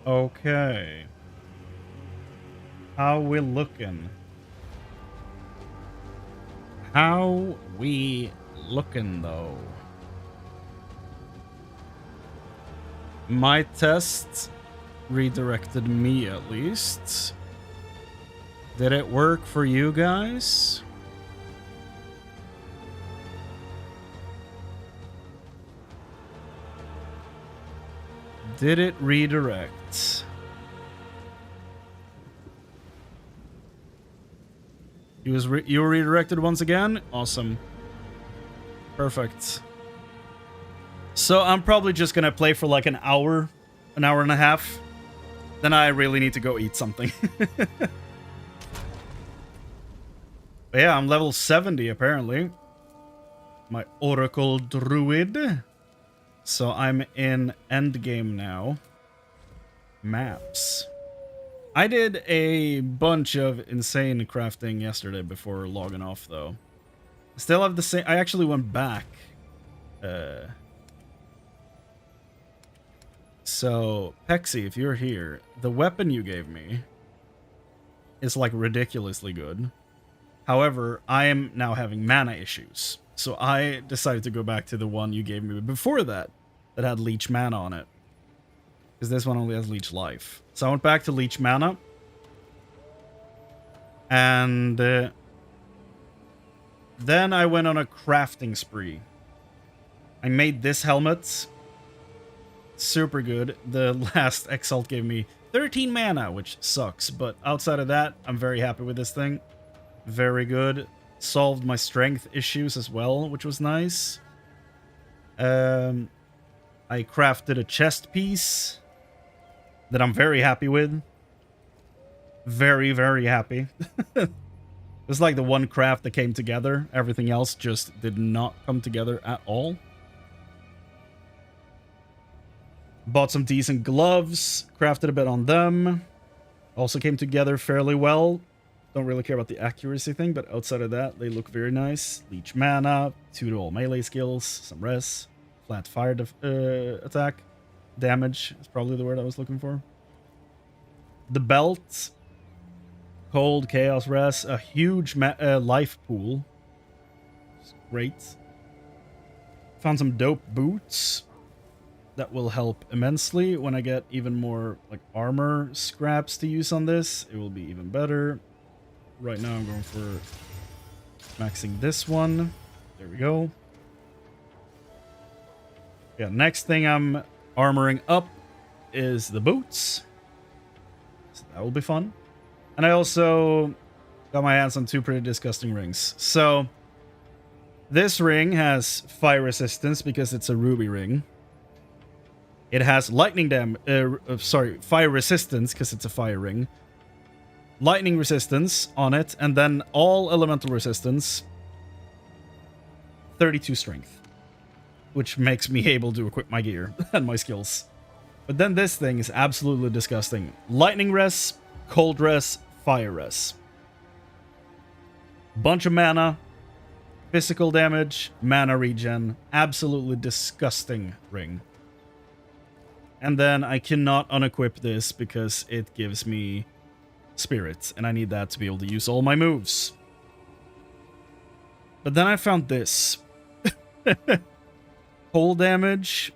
Okay. How we looking? How we looking, though? My test redirected me, at least. Did it work for you guys? Did it redirect? You were redirected once again? Awesome. Perfect. So I'm probably just gonna play for like an hour and a half. Then I really need to go eat something. But yeah, I'm level 70 apparently. My Oracle Druid. So I'm in endgame now. Maps. I did a bunch of insane crafting yesterday before logging off, though. I still have the same... I actually went back. So, Pexi, if you're here, the weapon you gave me is, like, ridiculously good. However, I am now having mana issues. So I decided to go back to the one you gave me before that had leech mana on it. Because this one only has leech life. So I went back to leech mana. And then I went on a crafting spree. I made this helmet. Super good. The last Exile gave me 13 mana, which sucks. But outside of that, I'm very happy with this thing. Very good. Solved my strength issues as well, which was nice. I crafted a chest piece that I'm very happy with. Very, very happy. It's like the one craft that came together. Everything else just did not come together at all. Bought some decent gloves. Crafted a bit on them. Also came together fairly well. Don't really care about the accuracy thing, but outside of that, they look very nice. Leech mana, 2 to all melee skills, some res, flat fire attack, damage is probably the word I was looking for. The belt, cold, chaos res, a huge life pool. It's great. Found some dope boots that will help immensely. When I get even more like armor scraps to use on this, it will be even better. Right now I'm going for maxing this one. There we go. Yeah, next thing I'm armoring up is the boots. So that will be fun. And I also got my hands on 2 pretty disgusting rings. So this ring has fire resistance because it's a ruby ring. It has fire resistance because it's a fire ring. Lightning resistance on it, and then all elemental resistance. 32 strength, which makes me able to equip my gear and my skills. But then this thing is absolutely disgusting. Lightning res, cold res, fire res. Bunch of mana, physical damage, mana regen. Absolutely disgusting ring. And then I cannot unequip this because it gives me spirit, and I need that to be able to use all my moves. But then I found this. Cold damage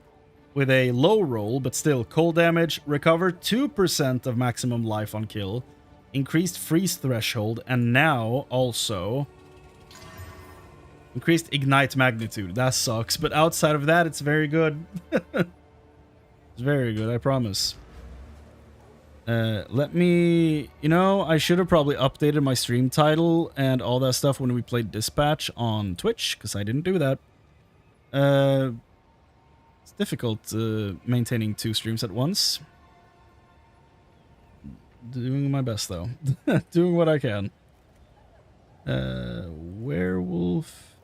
with a low roll, but still cold damage. Recover 2% of maximum life on kill. Increased freeze threshold, and now also increased ignite magnitude. That sucks, but outside of that, it's very good. It's very good, I promise. Let me... You know, I should have probably updated my stream title and all that stuff when we played Dispatch on Twitch, because I didn't do that. It's difficult maintaining 2 streams at once. Doing my best, though. Doing what I can. Werewolf...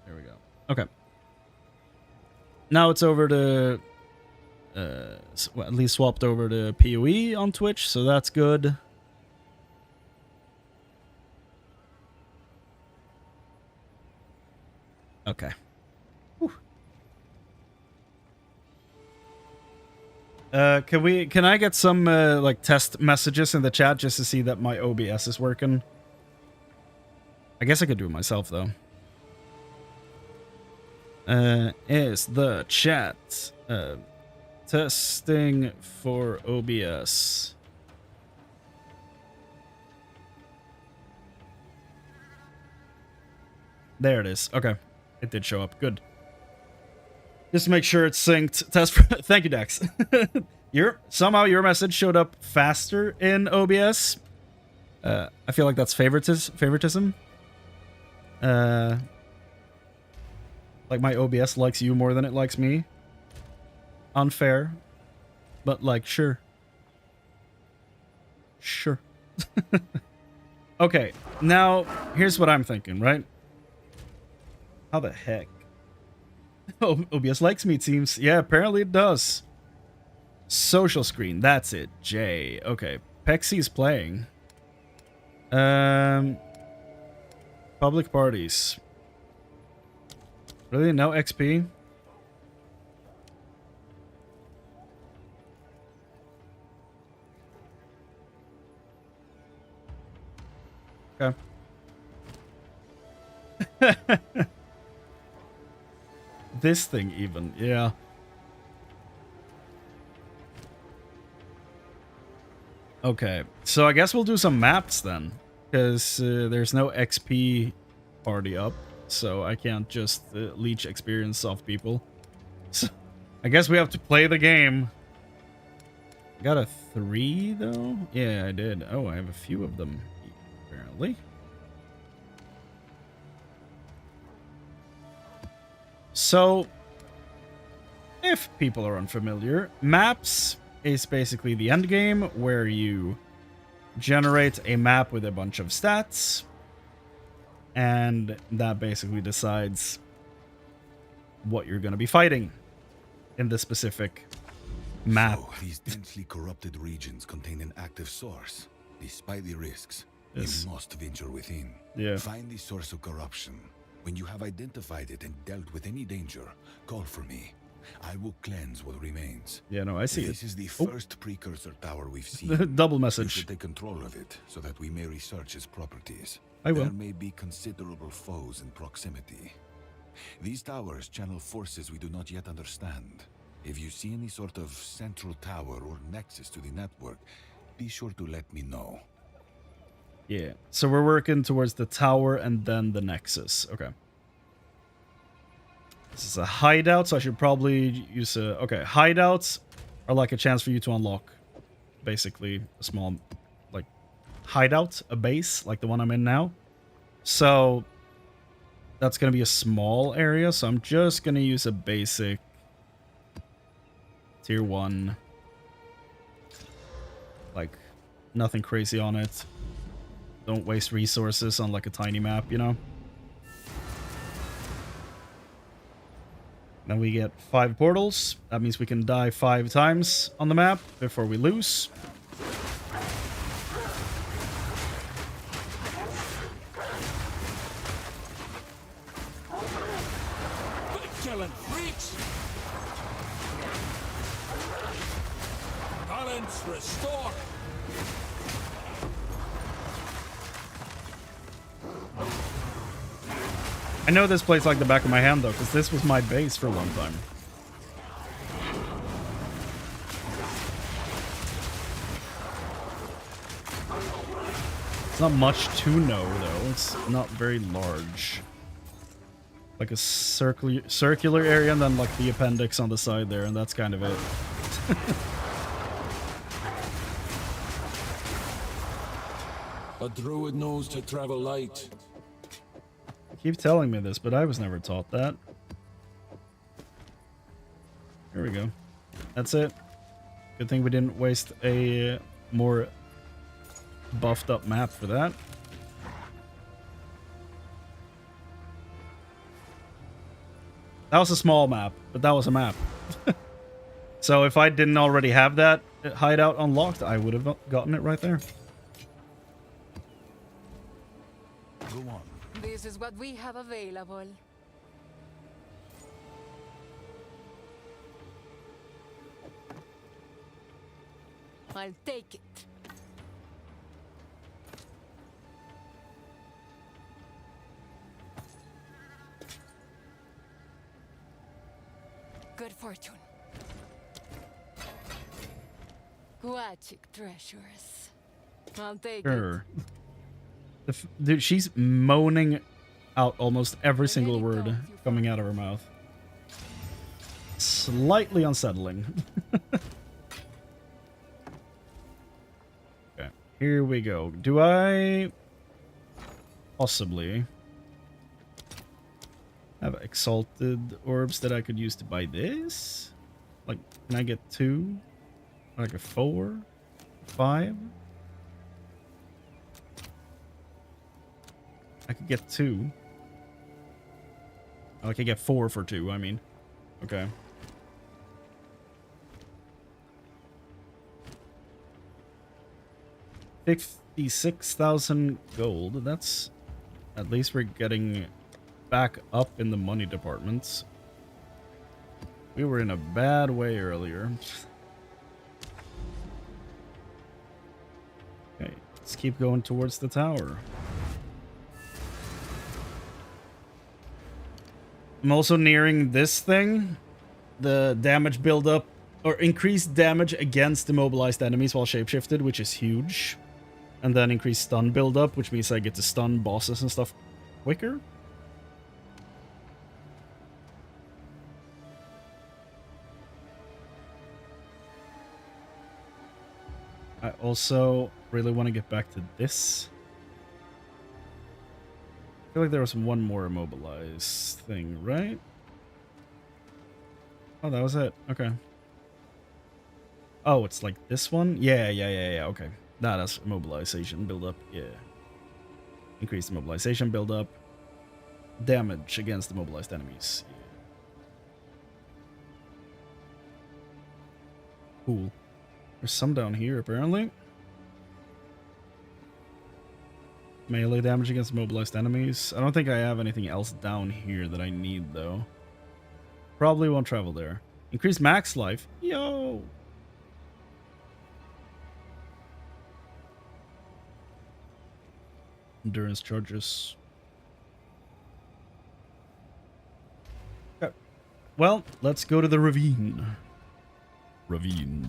There we go. Okay. Now it's over to, well, at least swapped over to PoE on Twitch, so that's good. Okay. Can I get some like test messages in the chat just to see that my OBS is working? I guess I could do it myself though. Is the chat testing for OBS? There it is. Okay, it did show up. Good. Just to make sure it's synced. Test for thank you, Dex. Somehow your message showed up faster in OBS. I feel like that's favoritism. Like my OBS likes you more than it likes me. Unfair. But like, sure. Sure. Okay, now here's what I'm thinking, right? How the heck? OBS likes me, teams. Yeah, apparently it does. Social screen, that's it. J. Okay, Pexy's playing. Public parties. Really? No XP? Okay. This thing even, yeah. Okay, so I guess we'll do some maps then, because there's no XP party up, so I can't just leech experience off people. So I guess we have to play the game. Got a 3 though? Yeah, I did. Oh, I have a few of them, apparently. So, if people are unfamiliar, maps is basically the end game where you generate a map with a bunch of stats, and that basically decides what you're going to be fighting in the specific map. So, these densely corrupted regions contain an active source. Despite the risks, Yes. you must venture within. Yeah. Find the source of corruption. When you have identified it and dealt with any danger, call for me. I will cleanse what remains. Yeah, no, I see This it. is the first precursor tower we've seen. Double You message. should take control of it so that we may research its properties. I will. There may be considerable foes in proximity. These towers channel forces we do not yet understand. If you see any sort of central tower or nexus to the network, be sure to let me know. Yeah, so we're working towards the tower and then the nexus. Okay. This is a hideout, so I should probably use a... Okay, hideouts are like a chance for you to unlock basically a small, like, hideout, a base, like the one I'm in now. So that's going to be a small area, so I'm just going to use a basic tier 1. Like, nothing crazy on it. Don't waste resources on like a tiny map, you know? Then we get 5 portals. That means we can die 5 times on the map before we lose. Killing freaks! Balance restored! I know this place like the back of my hand though, because this was my base for a long time. It's not much to know though. It's not very large. Like a circular area and then like the appendix on the side there, and that's kind of it. A druid knows to travel light. Keep telling me this, but I was never taught that. Here we go. That's it. Good thing we didn't waste a more buffed up map for that. That was a small map, but that was a map. So if I didn't already have that hideout unlocked, I would have gotten it right there. Go on. This is what we have available. I'll take it. Good fortune. Guachic treasures. I'll take Sure. Dude, she's moaning out almost every single word coming out of her mouth. Slightly unsettling. Okay, here we go. Do I possibly have exalted orbs that I could use to buy this? Like, can I get 2? Like a 4? 5? I could get 2. Oh, I could get 4 for 2, I mean. Okay. $56,000 gold. That's... At least we're getting back up in the money departments. We were in a bad way earlier. Okay, let's keep going towards the tower. I'm also nearing this thing. The damage buildup, or increased damage against immobilized enemies while shapeshifted, which is huge. And then increased stun buildup, which means I get to stun bosses and stuff quicker. I also really want to get back to this. I feel like there was one more immobilized thing, right? Oh, that was it. Okay. Oh, it's like this one? Yeah, okay. Nah, that's immobilization buildup. Yeah. Increased immobilization buildup. Damage against immobilized enemies. Yeah. Cool. There's some down here, apparently. Melee damage against immobilized enemies. I don't think I have anything else down here that I need, though. Probably won't travel there. Increase max life. Yo! Endurance charges. Okay. Well, let's go to the ravine. Ravine.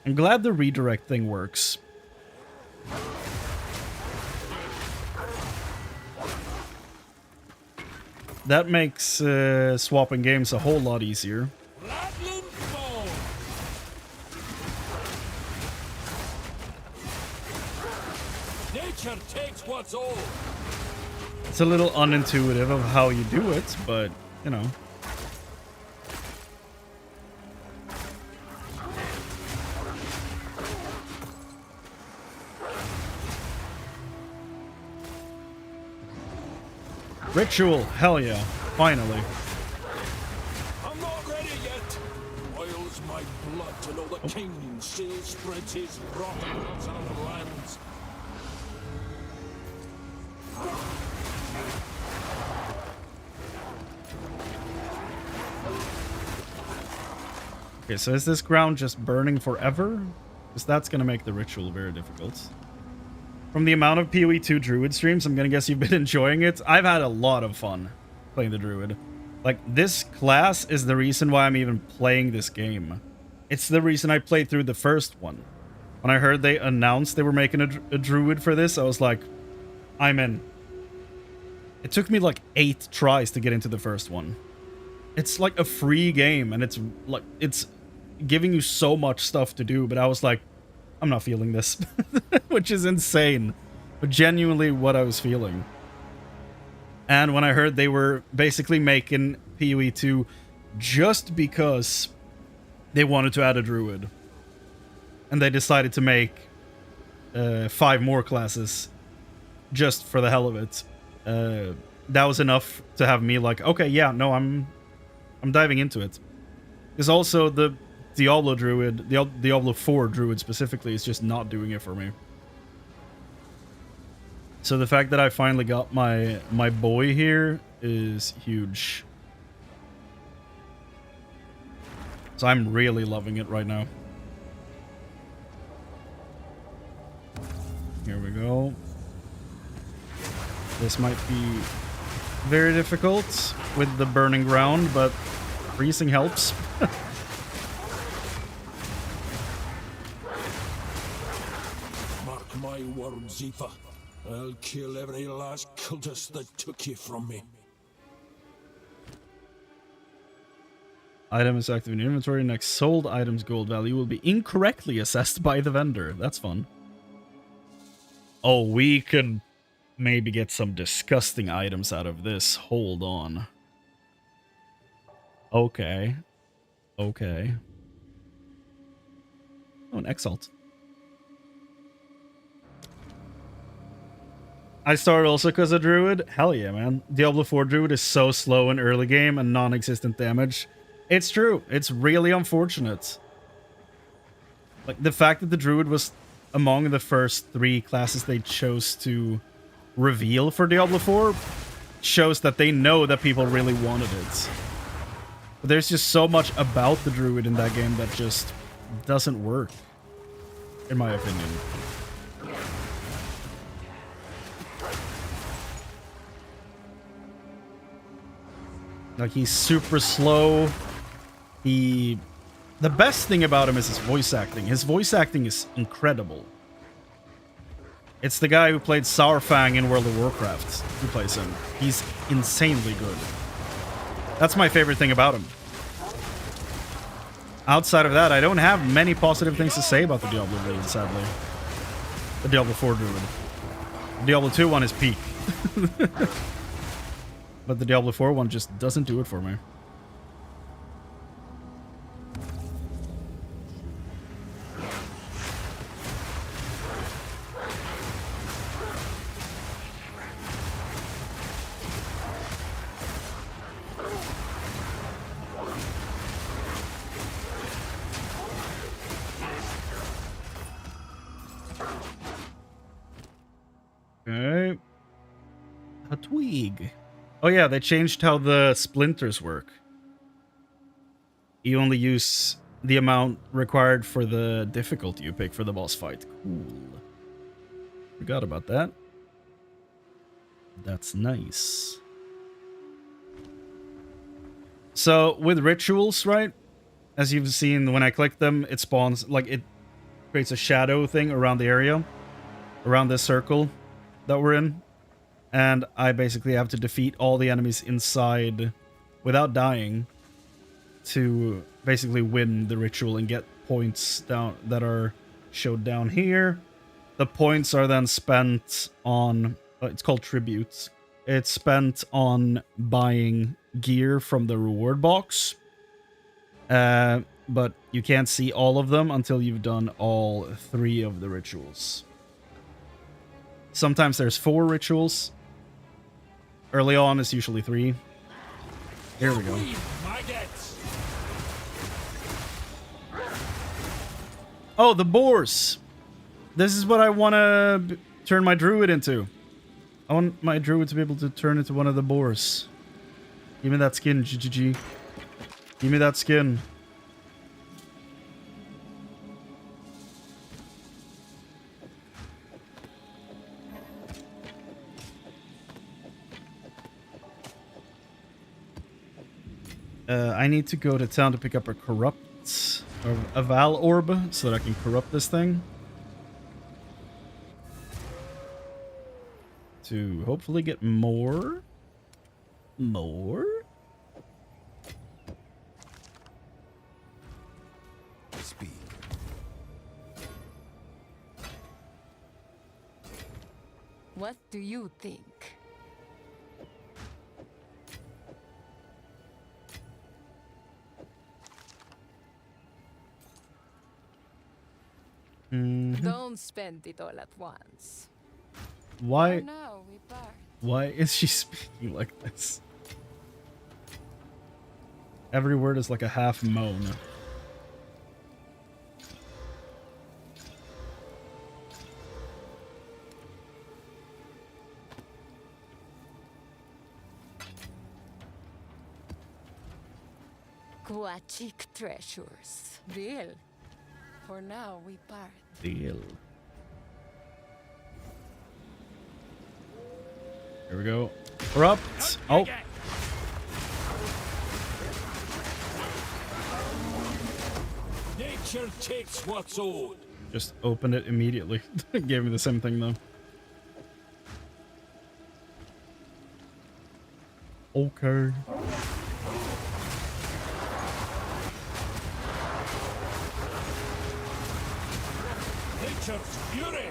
I'm glad the redirect thing works. That makes swapping games a whole lot easier. Nature takes what's old. It's a little unintuitive of how you do it, but, you know. Ritual, hell yeah, finally. I'm not ready yet. Boils my blood to know the king still spreads his rotten hands on the lands. Okay, so is this ground just burning forever? Because that's going to make the ritual very difficult. From the amount of PoE 2 Druid streams, I'm going to guess you've been enjoying it. I've had a lot of fun playing the Druid. Like, this class is the reason why I'm even playing this game. It's the reason I played through the first one. When I heard they announced they were making a Druid for this, I was like, I'm in. It took me like 8 tries to get into the first one. It's like a free game, and it's like, it's giving you so much stuff to do, but I was like, I'm not feeling this. Which is insane, but genuinely what I was feeling. And when I heard they were basically making PoE 2 just because they wanted to add a Druid, and they decided to make 5 more classes just for the hell of it, that was enough to have me like, okay, yeah, no, I'm diving into it. There's also the Diablo Druid, the Diablo 4 Druid specifically, is just not doing it for me. So the fact that I finally got my boy here is huge. So I'm really loving it right now. Here we go. This might be very difficult with the burning ground, but freezing helps. Mark my words, Zifa. I'll kill every last cultist that took you from me. Item is active in inventory. Next sold item's gold value will be incorrectly assessed by the vendor. That's fun. Oh, we could maybe get some disgusting items out of this. Hold on. Okay. Okay. Oh, an Exile. I started also because of Druid. Hell yeah, man. Diablo 4 Druid is so slow in early game and non-existent damage. It's true. It's really unfortunate. Like, the fact that the Druid was among the first 3 classes they chose to reveal for Diablo 4 shows that they know that people really wanted it. But there's just so much about the Druid in that game that just doesn't work, in my opinion. Like, he's super slow. The best thing about him is his voice acting. His voice acting is incredible. It's the guy who played Sourfang in World of Warcraft who plays him. He's insanely good. That's my favorite thing about him. Outside of that, I don't have many positive things to say about the Diablo Druid, sadly. The Diablo 4 Druid. The Diablo 2 one is peak. But the Diablo 4 one just doesn't do it for me. Okay. A twig. Oh yeah, they changed how the splinters work. You only use the amount required for the difficulty you pick for the boss fight. Cool. Forgot about that. That's nice. So with rituals, right? As you've seen, when I click them, it spawns, like, it creates a shadow thing around the area. Around this circle that we're in. And I basically have to defeat all the enemies inside without dying to basically win the ritual and get points down that are showed down here. The points are then spent on, it's called tributes. It's spent on buying gear from the reward box. But you can't see all of them until you've done all 3 of the rituals. Sometimes there's 4 rituals. Early on, it's usually 3. Here we go. Oh, the boars! This is what I want to turn my druid into. I want my druid to be able to turn into one of the boars. Give me that skin, GGG. Give me that skin. I need to go to town to pick up a corrupt, or a Val orb, so that I can corrupt this thing. To hopefully get more. More? Speak. What do you think? Don't spend it all at once. Why? Now we part. Why is she speaking like this? Every word is like a half moan. aquatic treasures. Deal. For now, we part. Deal. Here we go. We're up. Oh. Nature takes what's owed. Just opened it immediately. Gave me the same thing though. Okay. Nature's fury.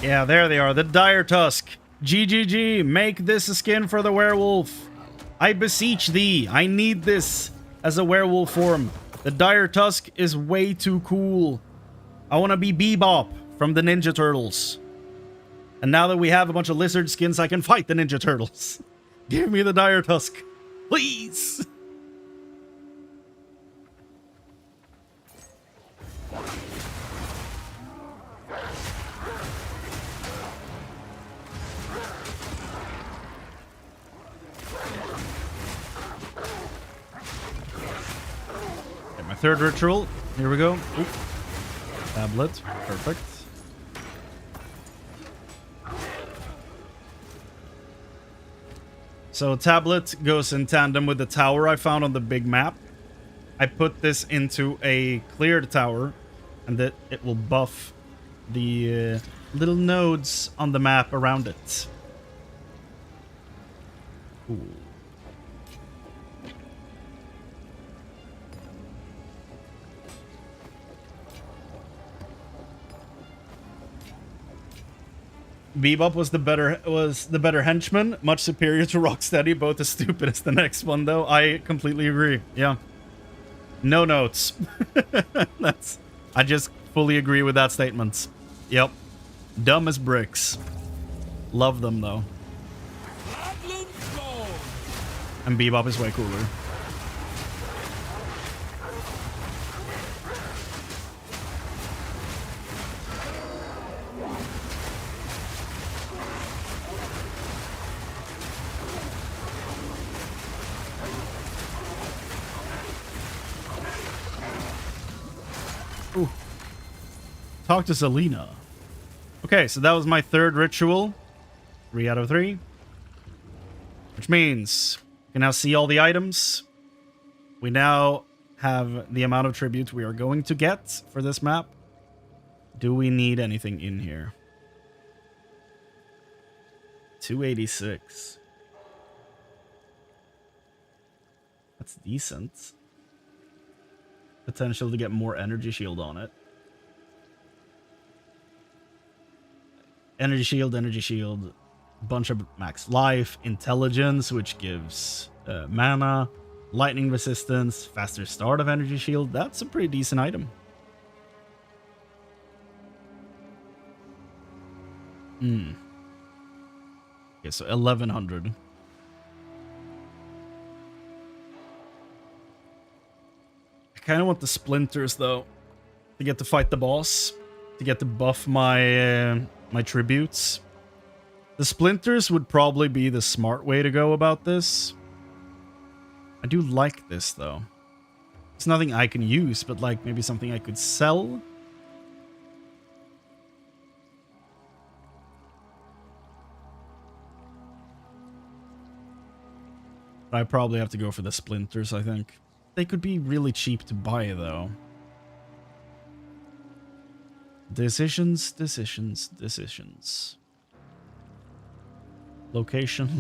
Yeah, there they are. The Dire Tusk. GGG. Make this a skin for the werewolf. I beseech thee. I need this as a werewolf form. The Dire Tusk is way too cool. I want to be Bebop from the Ninja Turtles. And now that we have a bunch of lizard skins, I can fight the Ninja Turtles. Give me the Dire Tusk. Please. My third ritual. Here we go. Oop. Tablet. Perfect. So tablet goes in tandem with the tower I found on the big map. I put this into a cleared tower, and that it will buff the little nodes on the map around it. Cool. Bebop was the better henchman, much superior to Rocksteady, both as stupid as the next one though. I completely agree. Yeah. No notes. I just fully agree with that statement. Yep. Dumb as bricks. Love them though. And Bebop is way cooler. Ooh. Talk to Selena. Okay, so that was my third ritual. 3 out of 3. Which means we can now see all the items. We now have the amount of tribute we are going to get for this map. Do we need anything in here? 286. That's decent. Potential to get more energy shield on it. Energy shield. Bunch of max life, intelligence, which gives mana, lightning resistance, faster start of energy shield. That's a pretty decent item. Okay, so 1100. I kind of want the splinters though, to get to fight the boss, to get to buff my my tributes. The splinters would probably be the smart way to go about this. I do like this though. It's nothing I can use, but like maybe something I could sell. But I probably have to go for the splinters, I think. They could be really cheap to buy though. Decisions. Location.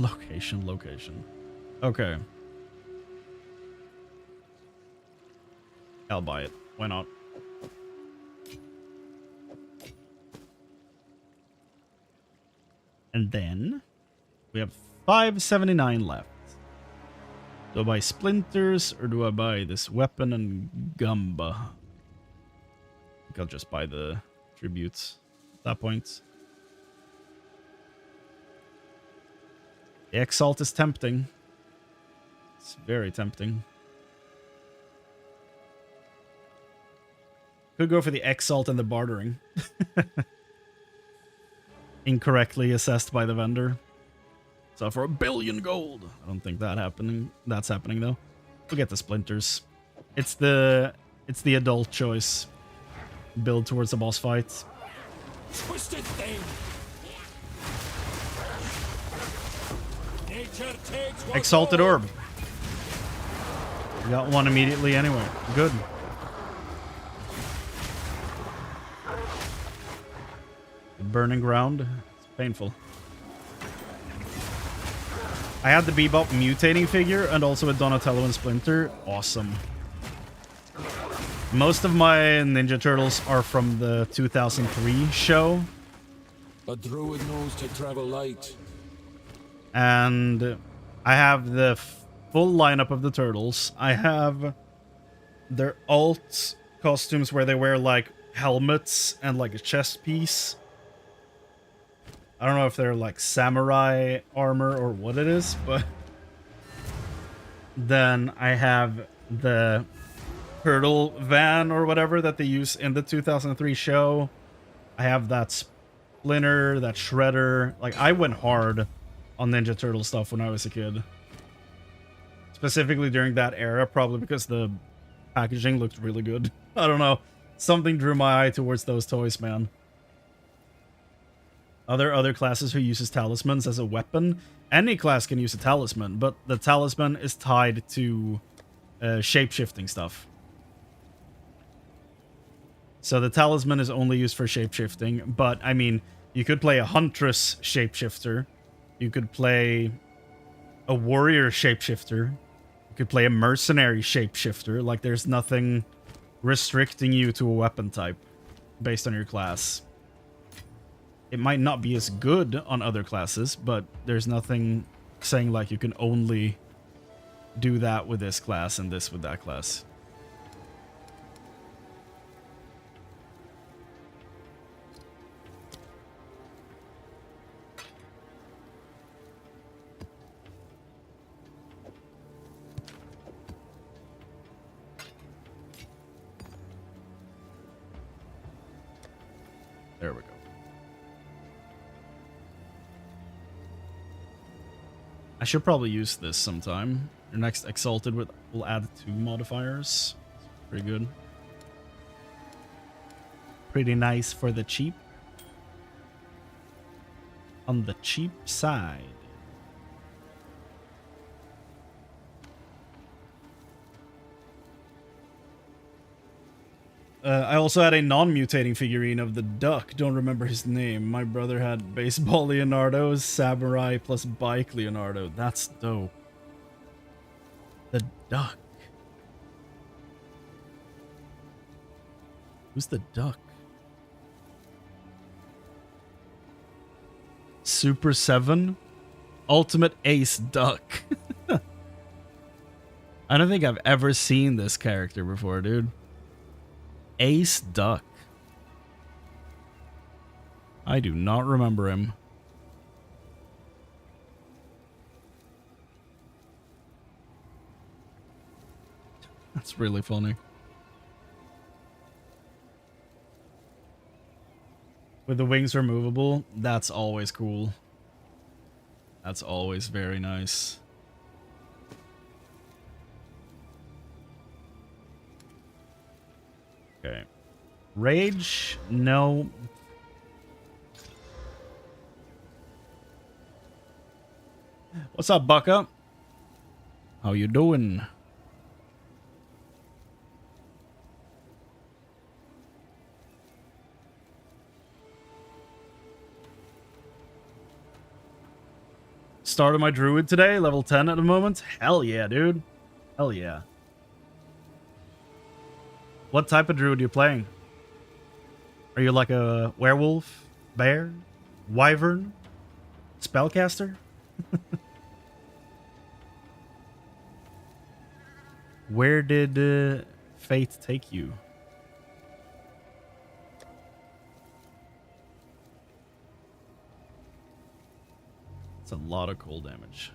Okay. I'll buy it. Why not? And then we have 579 left. Do I buy splinters or do I buy this weapon and gumba? I think I'll just buy the tributes at that point. The Exalt is tempting. It's very tempting. Could go for the Exalt and the bartering. Incorrectly assessed by the vendor. So for 1 billion gold. I don't think that's happening though. We'll get the splinters. It's the adult choice. Build towards the boss fight. Twisted thing. Nature takes what's Exalted ours. Orb. We got one immediately anyway. Good. The burning ground. It's painful. I had the Bebop mutating figure and also a Donatello and Splinter. Awesome. Most of my Ninja Turtles are from the 2003 show. A druid knows to travel light. And I have the full lineup of the Turtles. I have their alt costumes where they wear like helmets and like a chest piece. I don't know if they're like samurai armor or what it is, but then I have the turtle van or whatever that they use in the 2003 show. I have that Splinter, that Shredder. Like, I went hard on Ninja Turtle stuff when I was a kid. Specifically during that era, probably because the packaging looked really good. I don't know. Something drew my eye towards those toys, man. Are there other classes who uses talismans as a weapon? Any class can use a talisman, but the talisman is tied to shape-shifting stuff. So the talisman is only used for shape-shifting, but I mean, you could play a huntress shapeshifter. You could play a warrior shapeshifter. You could play a mercenary shapeshifter. Like, there's nothing restricting you to a weapon type based on your class. It might not be as good on other classes, but there's nothing saying like you can only do that with this class and this with that class. There we go. I should probably use this sometime. Your next Exalted will add 2 modifiers. Pretty good. Pretty nice for the cheap. On the cheap side. I also had a non-mutating figurine of the Duck. Don't remember his name. My brother had Baseball Leonardo, Samurai plus Bike Leonardo. That's dope. The Duck. Who's the Duck? Super 7? Ultimate Ace Duck. I don't think I've ever seen this character before, dude. Ace Duck. I do not remember him. That's really funny. With the wings removable, that's always cool. That's always very nice. Okay. Rage? No. What's up, Bucka? How you doing? Started my Druid today, level 10 at the moment. Hell yeah, dude. Hell yeah. What type of Druid are you playing? Are you like a werewolf, bear, wyvern? Spellcaster? Where did fate take you? It's a lot of cold damage.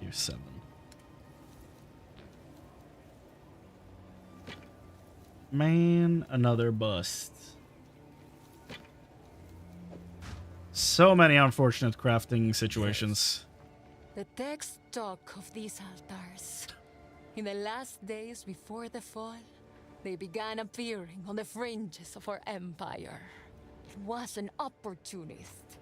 Tier 7. Man, another bust. So many unfortunate crafting situations. The text talk of these altars. In the last days before the fall, they began appearing on the fringes of our empire. It was an opportunist,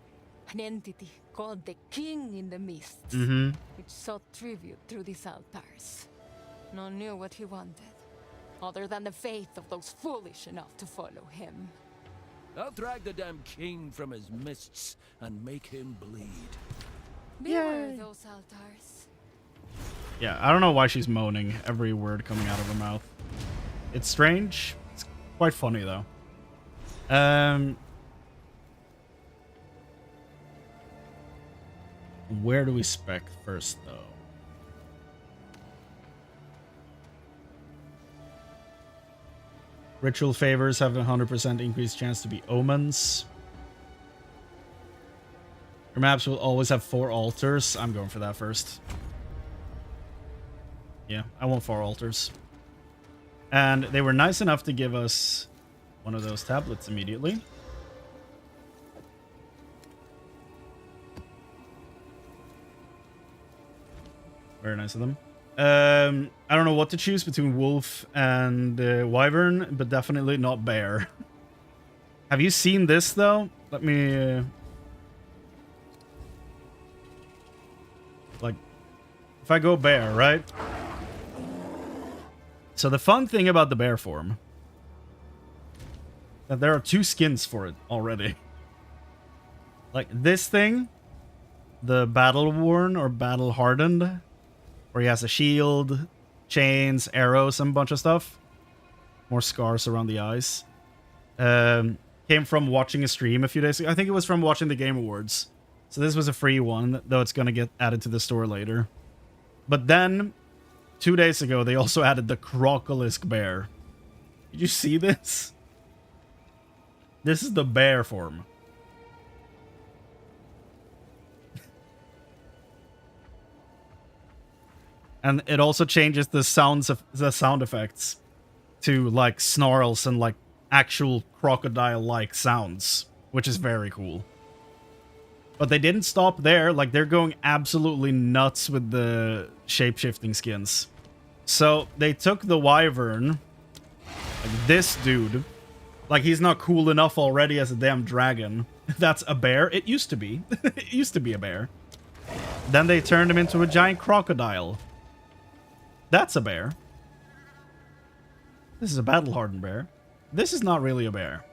an entity called the King in the Mists, which sought tribute through these altars. None knew what he wanted, other than the faith of those foolish enough to follow him. I'll drag the damn king from his mists and make him bleed. Beware those altars. Yeah, I don't know why she's moaning every word coming out of her mouth. It's strange. It's quite funny though. Where do we spec first though? Ritual favors have a 100% increased chance to be omens. Your maps will always have 4 altars. I'm going for that first. Yeah, I want 4 altars. And they were nice enough to give us one of those tablets immediately. Very nice of them. I don't know what to choose between wolf and wyvern, but definitely not bear. Have you seen this though? Let me like if I go bear, right? So the fun thing about the bear form that there are 2 skins for it already. Like this thing, the battle worn or battle hardened, where he has a shield, chains, arrows, and a bunch of stuff. More scars around the eyes. Came from watching a stream a few days ago. I think it was from watching the Game Awards. So this was a free one, though it's going to get added to the store later. But then, 2 days ago, they also added the Crocolisk bear. Did you see this? This is the bear form. And it also changes the sound effects to like snarls and like actual crocodile-like sounds, which is very cool. But they didn't stop there. Like they're going absolutely nuts with the shape-shifting skins. So they took the wyvern, like this dude, like he's not cool enough already as a damn dragon. That's a bear. It used to be. It used to be a bear. Then they turned him into a giant crocodile. That's a bear. This is a battle-hardened bear. This is not really a bear.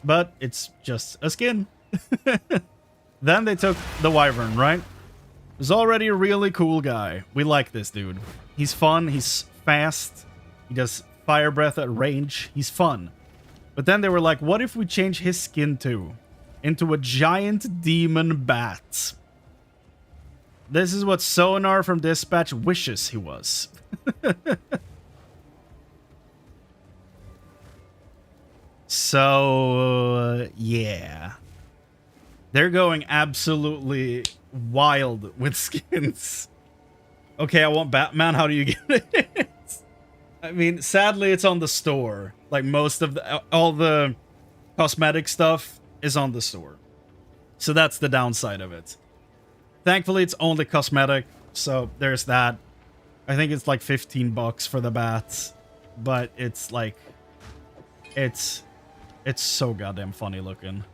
But it's just a skin. Then they took the wyvern, right? He's already a really cool guy. We like this dude. He's fun. He's fast. He does fire breath at range. He's fun. But then they were like, what if we change his skin too? Into a giant demon bat. This is what Sonar from Dispatch wishes he was. So, yeah. They're going absolutely wild with skins. Okay, I want Batman. How do you get it? I mean, sadly, it's on the store. Like, most of the... all the cosmetic stuff is on the store. So that's the downside of it. Thankfully, it's only cosmetic, so there's that. I think it's like $15 for the bats, but it's like... It's so goddamn funny looking.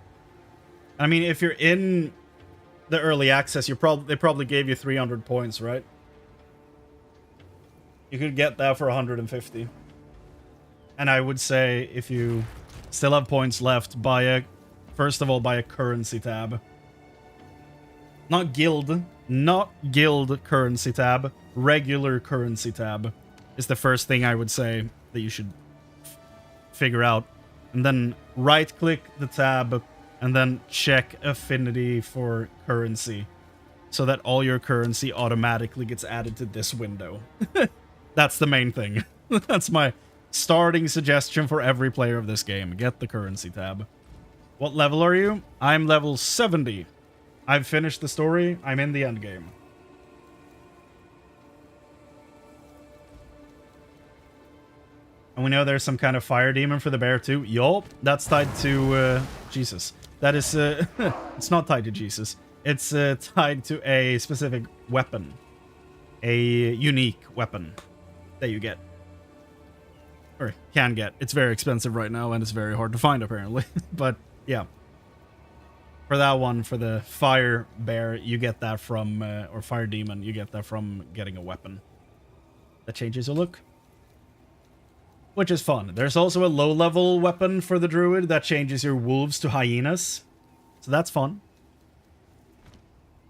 I mean, if you're in the early access, they probably gave you 300 points, right? You could get that for 150. And I would say if you still have points left, buy a first of all, buy a currency tab. Not guild currency tab. Regular currency tab is the first thing I would say that you should figure out. And then right-click the tab and then check affinity for currency so that all your currency automatically gets added to this window. That's the main thing. That's my starting suggestion for every player of this game. Get the currency tab. What level are you? I'm level 70. I've finished the story. I'm in the end game. And we know there's some kind of fire demon for the bear too. Yup, that's tied to Jesus. That is, it's not tied to Jesus. It's tied to a specific weapon. A unique weapon that you get. Or can get. It's very expensive right now and it's very hard to find apparently. But yeah. For that one, for the fire bear, you get that from, or fire demon, you get that from getting a weapon. That changes your look. Which is fun. There's also a low-level weapon for the druid that changes your wolves to hyenas. So that's fun.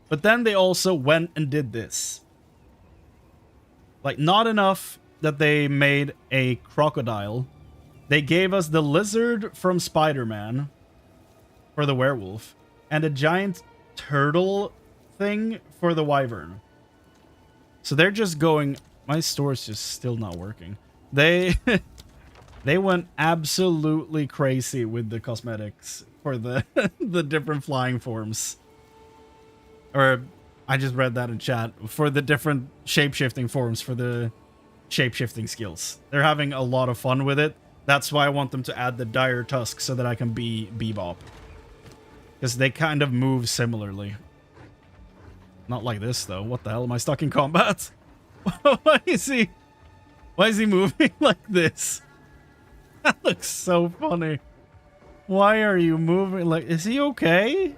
But then they also went and did this. Like, not enough that they made a crocodile. They gave us the lizard from Spider-Man for the werewolf. And a giant turtle thing for the wyvern. So they're just going... My store's just still not working. They went absolutely crazy with the cosmetics for the the different flying forms. Or I just read that in chat. For the different shape-shifting forms for the shape-shifting skills. They're having a lot of fun with it. That's why I want them to add the dire tusk so that I can be Bebop. Because they kind of move similarly. Not like this though. What the hell? Am I stuck in combat? Why is he moving like this? That looks so funny. Why are you moving like... Is he okay?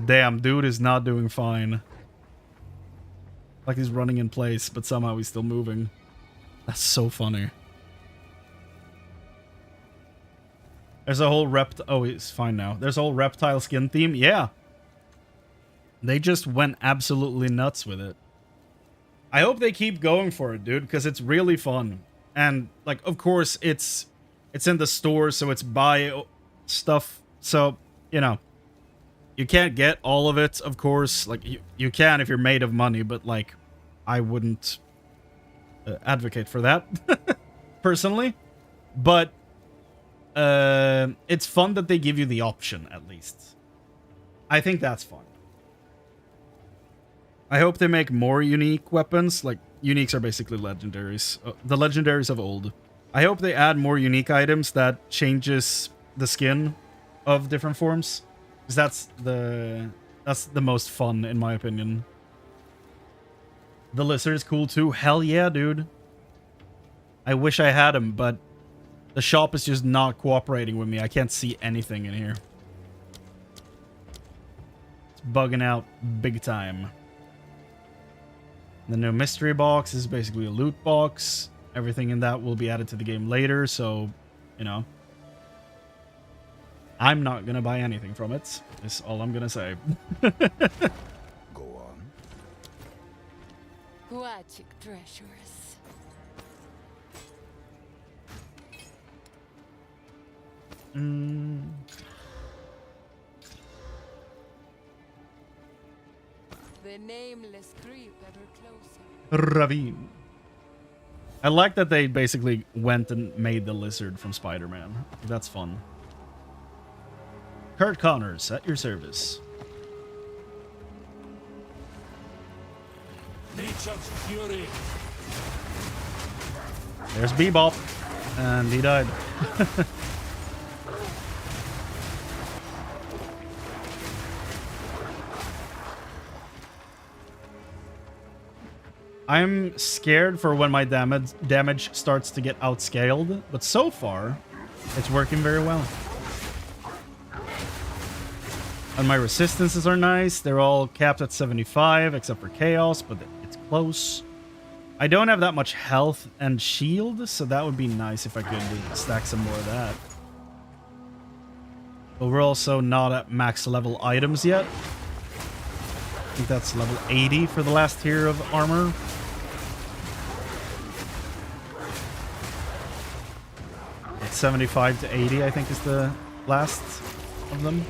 Damn, dude is not doing fine. Like he's running in place, but somehow he's still moving. That's so funny. There's a whole Oh, he's fine now. There's a whole reptile skin theme. Yeah. They just went absolutely nuts with it. I hope they keep going for it, dude, because it's really fun. And, like, of course, it's in the store, so it's buy stuff. So, you know, you can't get all of it, of course. Like, you can if you're made of money, but, like, I wouldn't advocate for that, personally. But it's fun that they give you the option, at least. I think that's fun. I hope they make more unique weapons. Like, uniques are basically legendaries. The legendaries of old. I hope they add more unique items that changes the skin of different forms. Because that's the most fun, in my opinion. The lizard is cool too. Hell yeah, dude. I wish I had him, but the shop is just not cooperating with me. I can't see anything in here. It's bugging out big time. The new mystery box is basically a loot box. Everything in that will be added to the game later, so, you know. I'm not gonna buy anything from it, is all I'm gonna say. Go on. Guachic treasures. The nameless creep ever closer. Ravine. I like that they basically went and made the lizard from Spider-Man. That's fun. Kurt Connors, at your service. Nature's fury. There's Bebop. And he died. I'm scared for when my damage starts to get outscaled, but so far, it's working very well. And my resistances are nice. They're all capped at 75, except for Chaos, but it's close. I don't have that much health and shield, so that would be nice if I could stack some more of that. But we're also not at max level items yet. I think that's level 80 for the last tier of armor. It's 75 to 80, I think, is the last of them.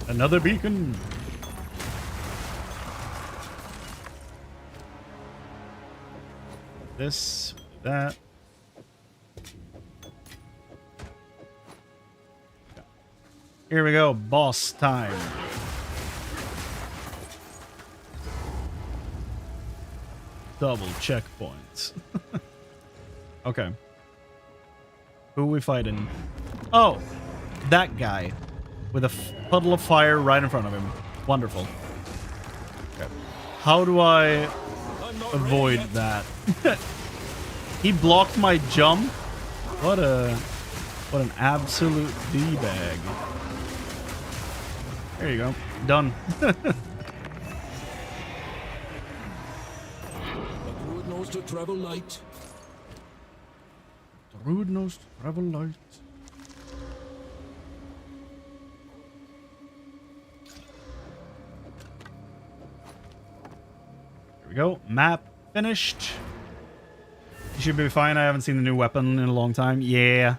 Another beacon. This, that. Here we go, boss time. Double checkpoints. Okay. Who are we fighting? Oh, that guy with a puddle of fire right in front of him. Wonderful. Okay. How do I avoid that? He blocked my jump. What an absolute D-bag. There you go. Done. The Druid knows to travel light. Druid knows to travel light. Here we go. Map finished. You should be fine. I haven't seen the new weapon in a long time. Yeah.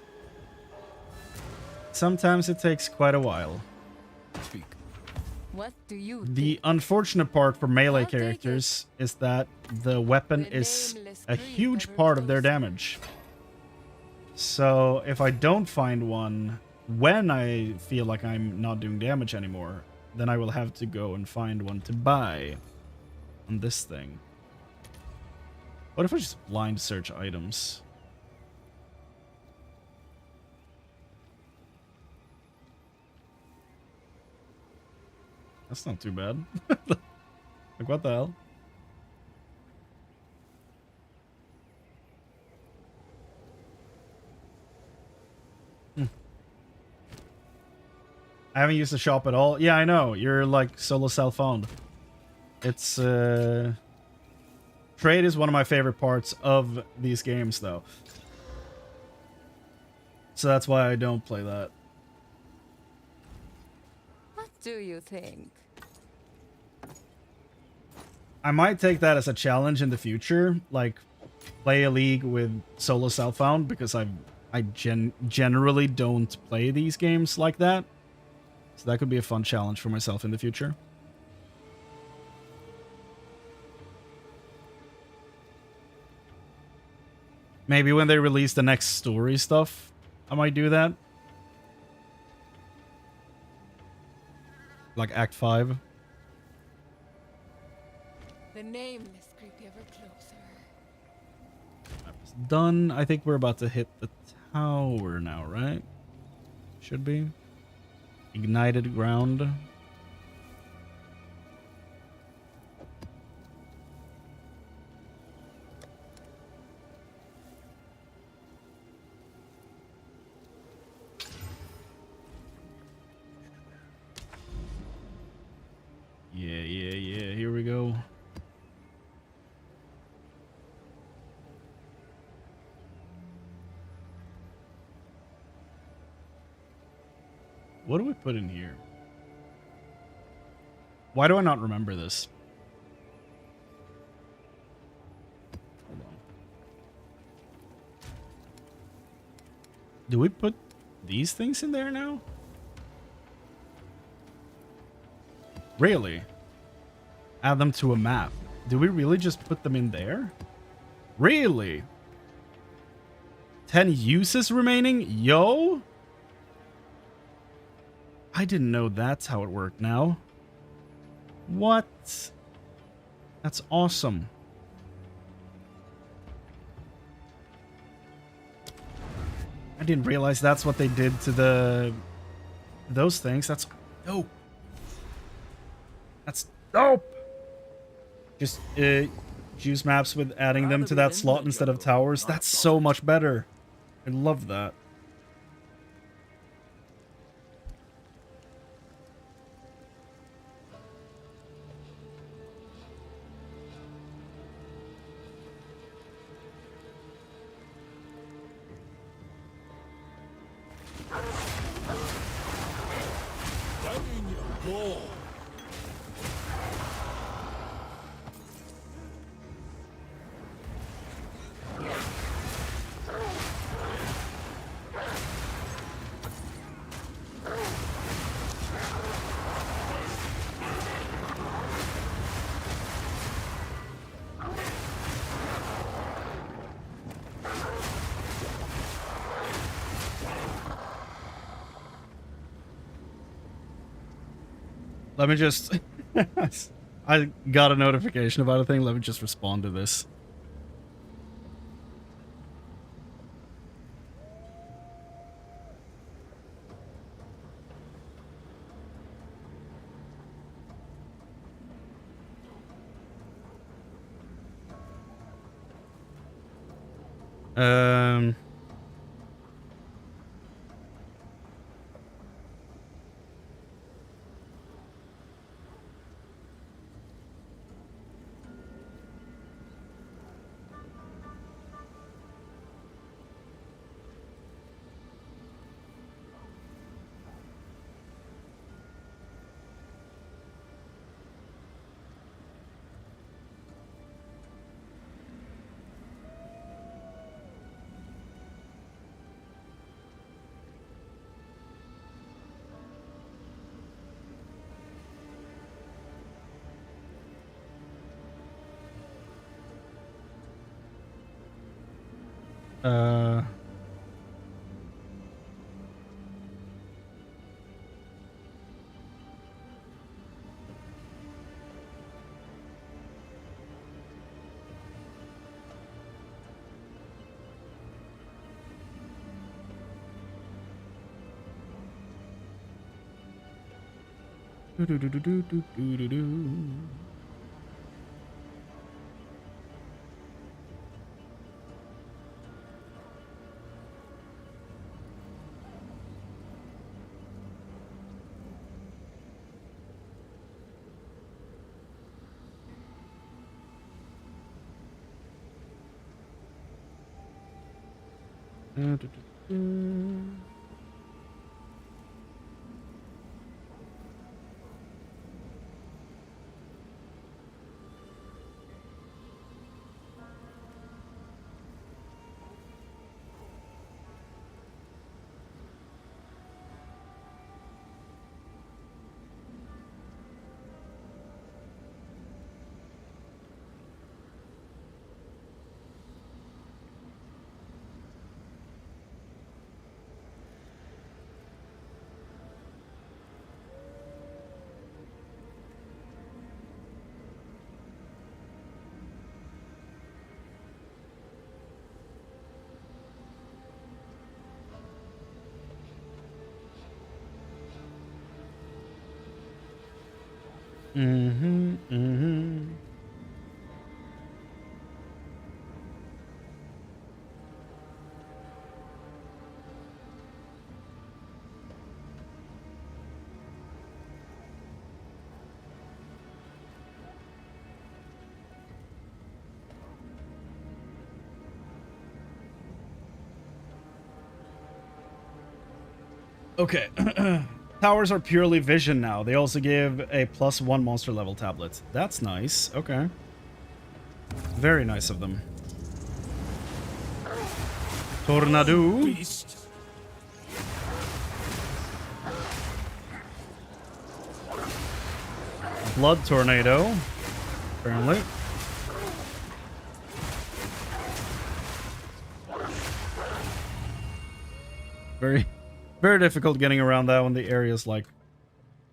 Sometimes it takes quite a while. Speak. What do you The unfortunate part for melee I'll take characters is that the weapon The is nameless a creep huge ever part of their closer. damage. So if I don't find one when I feel like I'm not doing damage anymore, then I will have to go and find one to buy on this thing. What if I just blind search items? That's not too bad. Like, what the hell? I haven't used the shop at all. Yeah, I know. You're like solo self-owned. It's trade is one of my favorite parts of these games, though. So that's why I don't play that. What do you think? I might take that as a challenge in the future, like play a league with solo self-found, because I generally don't play these games like that. So that could be a fun challenge for myself in the future. Maybe when they release the next story stuff, I might do that. Like Act 5. The nameless creep ever closer. Done. I think we're about to hit the tower now, right? Should be. Ignited ground. Yeah. Here we go. What do we put in here? Why do I not remember this? Hold on. Do we put these things in there now? Really? Add them to a map. Do we really just put them in there? Really? 10 uses remaining? Yo? I didn't know that's how it worked now. What? That's awesome. I didn't realize that's what they did to those things. That's dope. That's dope. Just use maps with adding them to that slot instead of towers. That's so much better. I love that. Down you go. Let me just... I got a notification about a thing. Let me just respond to this. Um... Uh... Do-do-do-do-do-do-do-do. Do-do-do-do. Mm-hmm, mm-hmm. Okay. Towers are purely vision now. They also give a +1 monster level tablet. That's nice. Okay. Very nice of them. Tornado. Beast. Blood tornado. Apparently. Very difficult getting around that when the area is like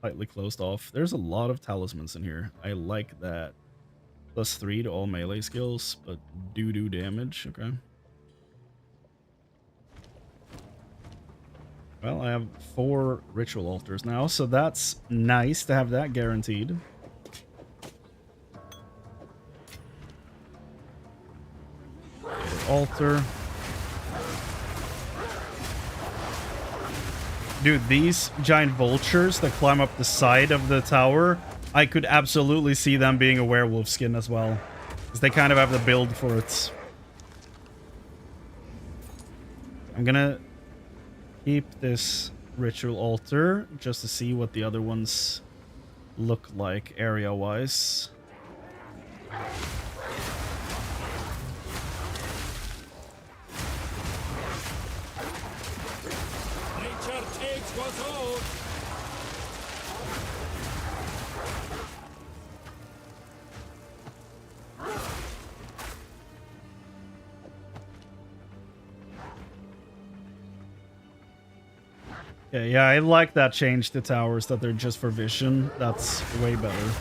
tightly closed off. There's a lot of talismans in here. I like that. +3 to all melee skills, but do damage. Okay. Well, I have 4 ritual altars now, so that's nice to have that guaranteed. Altar. Dude, these giant vultures that climb up the side of the tower, I could absolutely see them being a werewolf skin as well. Because they kind of have the build for it. I'm gonna keep this ritual altar just to see what the other ones look like area-wise. Nature takes what's owed. Yeah, I like that change to towers, that they're just for vision. That's way better.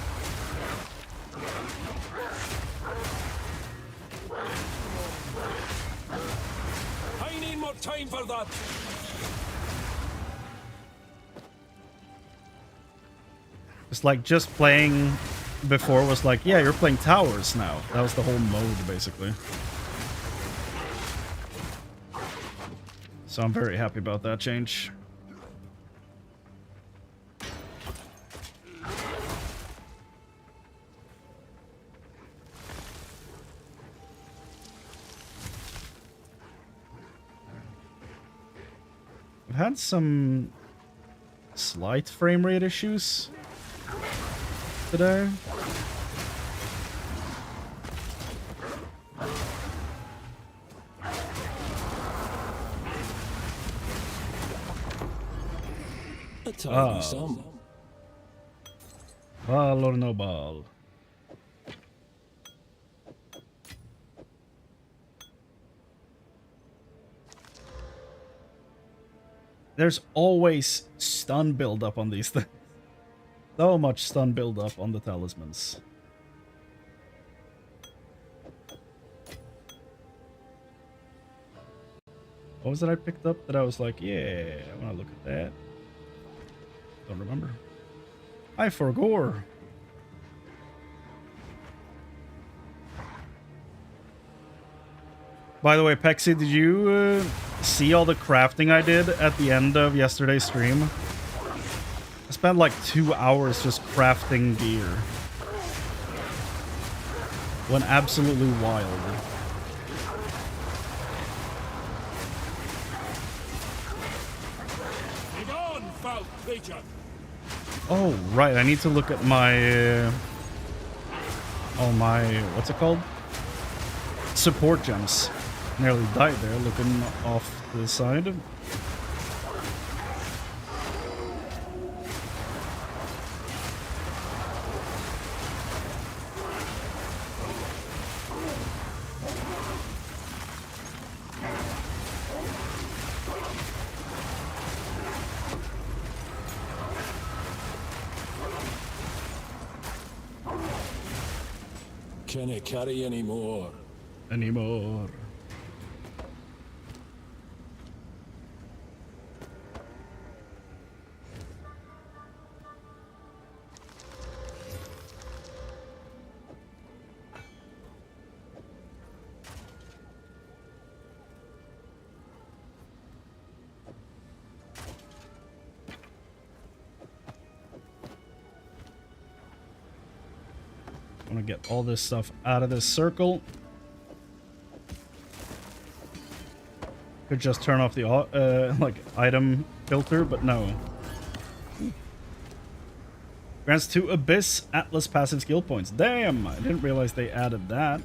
I need more time for that. It's like just playing before was like, yeah, you're playing towers now. That was the whole mode, basically. So I'm very happy about that change. I've had some slight frame rate issues today. A tiny sum. Ball or no ball? There's always stun build-up on these things. So much stun build-up on the talismans. What was it I picked up that I was like, yeah, I want to look at that? Don't remember. I forgot. By the way, Pexi, did you see all the crafting I did at the end of yesterday's stream? I spent like 2 hours just crafting gear. Went absolutely wild. Begone, foul creature. Oh, right. I need to look at my... all my... what's it called? Support gems. Nearly died there, looking off to the side. Can it carry any more? Anymore. I want to get all this stuff out of this circle. Could just turn off the like item filter, but no. Grants 2 Abyss Atlas passive skill points. Damn, I didn't realize they added that.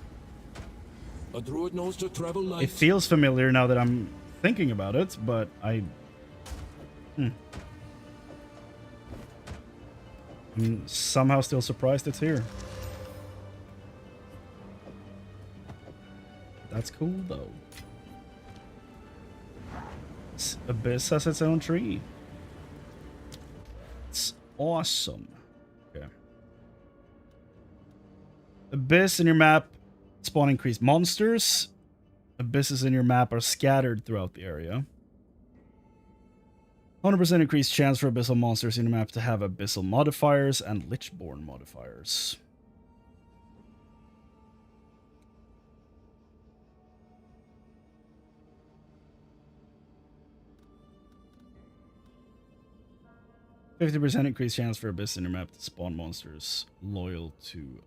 A druid knows to travel light. It feels familiar now that I'm thinking about it, but I'm somehow still surprised it's here. That's cool, though. Abyss has its own tree. It's awesome. Okay. Abyss in your map spawn increased monsters. Abysses in your map are scattered throughout the area. 100% increased chance for abyssal monsters in your map to have abyssal modifiers and lichborn modifiers. %50% increased chance for abyss in your map to spawn monsters loyal to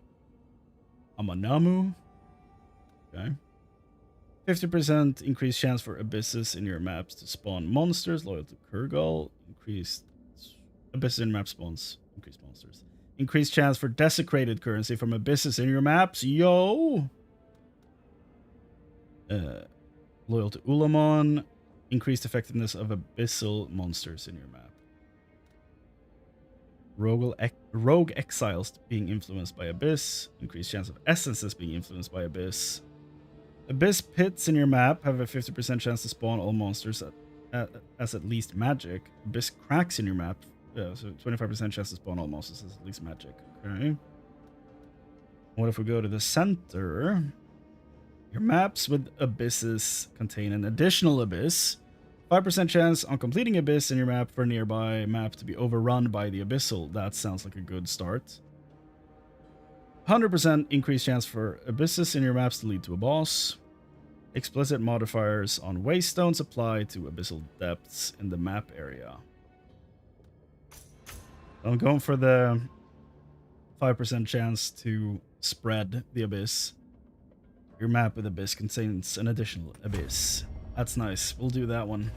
Amanamu. Okay. 50% increased chance for abysses in your maps to spawn monsters. Loyal to Kurgal. Increased abysses in map spawns. Increased monsters. Increased chance for desecrated currency from abysses in your maps. Yo! Loyal to Ulamon. Increased effectiveness of abyssal monsters in your map. Rogue exiles being influenced by Abyss. Increased chance of essences being influenced by Abyss. Abyss pits in your map have a 50% chance to spawn all monsters as at least magic. Abyss cracks in your map. So 25% chance to spawn all monsters as at least magic. Okay. What if we go to the center? Your maps with abysses contain an additional abyss. 5% chance on completing abyss in your map for a nearby map to be overrun by the abyssal. That sounds like a good start. 100% increased chance for abysses in your maps to lead to a boss. Explicit modifiers on waystones apply to abyssal depths in the map area. I'm going for the 5% chance to spread the abyss. Your map with abyss contains an additional abyss. That's nice. We'll do that one.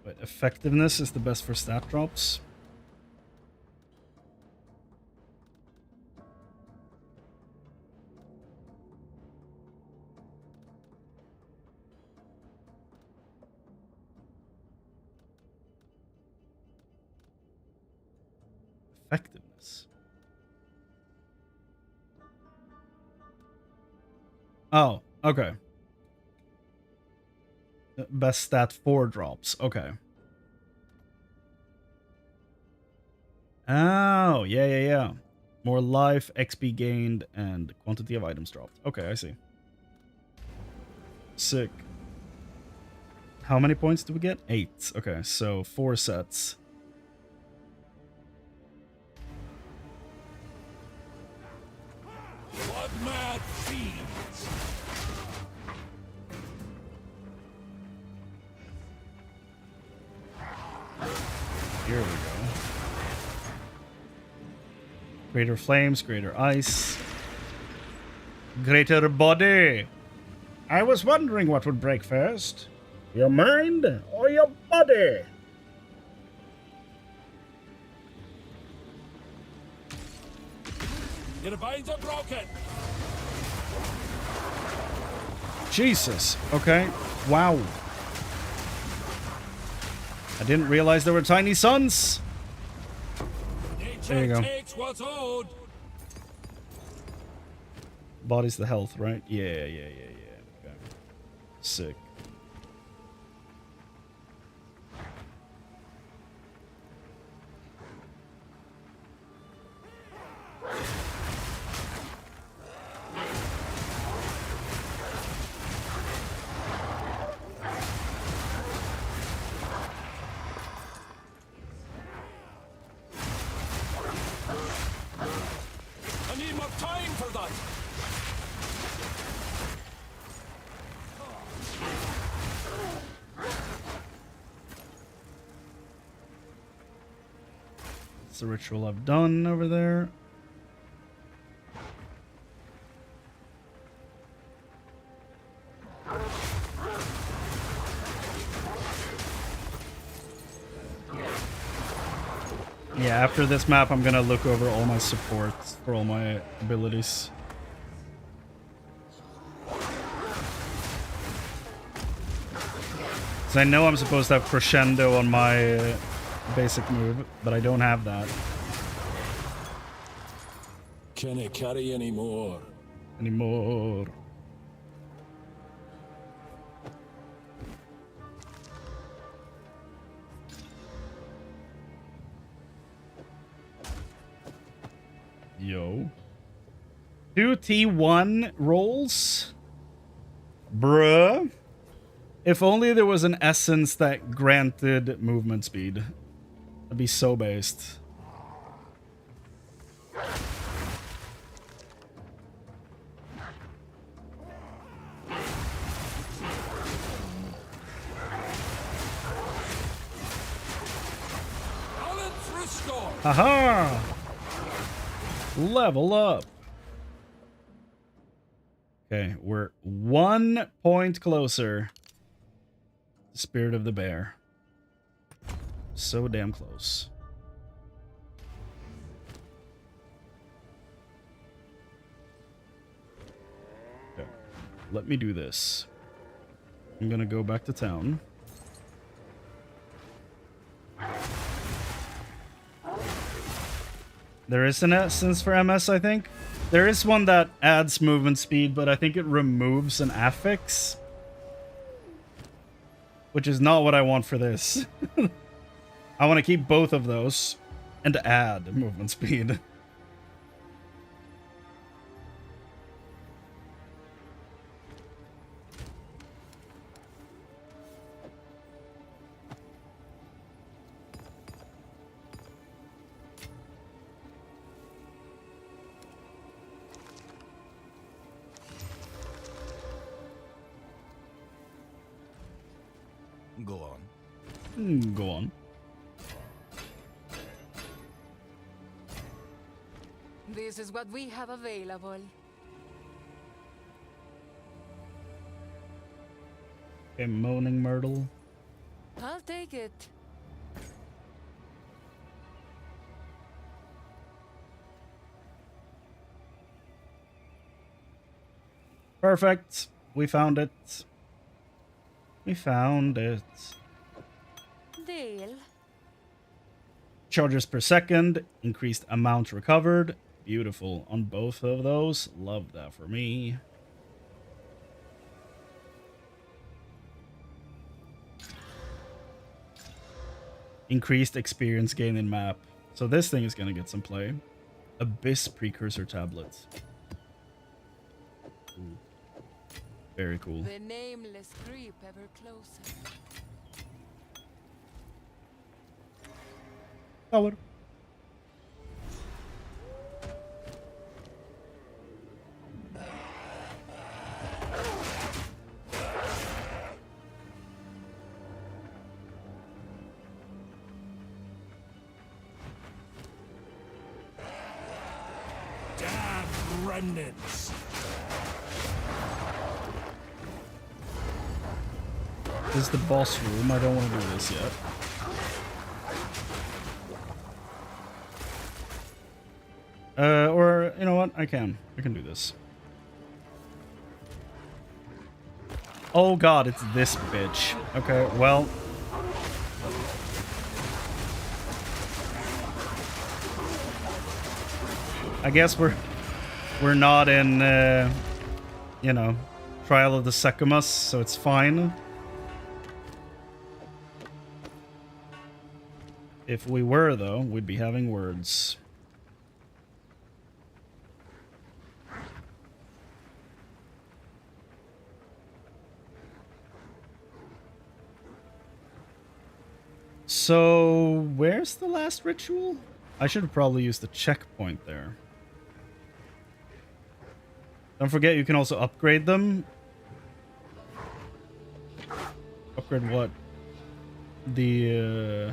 But effectiveness is the best for stat drops. Effectiveness. Oh, okay. Best stat 4 drops. Okay. Oh, yeah. More life, XP gained, and quantity of items dropped. Okay, I see. Sick. How many points do we get? 8. Okay, so 4 sets. Blood mad fiends. Here we go. Greater flames, greater ice. Greater body. I was wondering what would break first. Your mind or your body? Your vines are broken. Jesus. Okay. Wow. I didn't realize there were tiny suns. There you go. Takes what's owed. Body's the health, right? Yeah. Okay. Sick. I need more time for that. It's the ritual I've done over there. Yeah, after this map, I'm gonna look over all my supports for all my abilities. Because I know I'm supposed to have crescendo on my basic move, but I don't have that Can't carry anymore. anymore. Yo. 2 T1 rolls? Bruh. If only there was an essence that granted movement speed. That'd be so based. Balance restore. Haha! Level up. Okay, we're 1 point closer. Spirit of the Bear. So damn close. Okay, let me do this. I'm gonna go back to town. There is an essence for MS, I think. There is one that adds movement speed, but I think it removes an affix. Which is not what I want for this. I want to keep both of those and add movement speed. Go on. Go on. This is what we have available. Okay, Moaning Myrtle. I'll take it. Perfect. We found it. We found it. Deal. Charges per second. Increased amount recovered. Beautiful on both of those. Love that for me. Increased experience gain in map. So this thing is going to get some play. Abyss Precursor Tablet. Ooh. Very cool. The nameless creep ever closer. Power. Damn remnants! This is the boss room. I don't want to do this yet. Or, you know what? I can do this. Oh god, it's this bitch. Okay, well. I guess we're not in, you know, Trial of the Secumus, so it's fine. If we were, though, we'd be having words. So, where's the last ritual? I should have probably used the checkpoint there. Don't forget, you can also upgrade them. Upgrade what? The,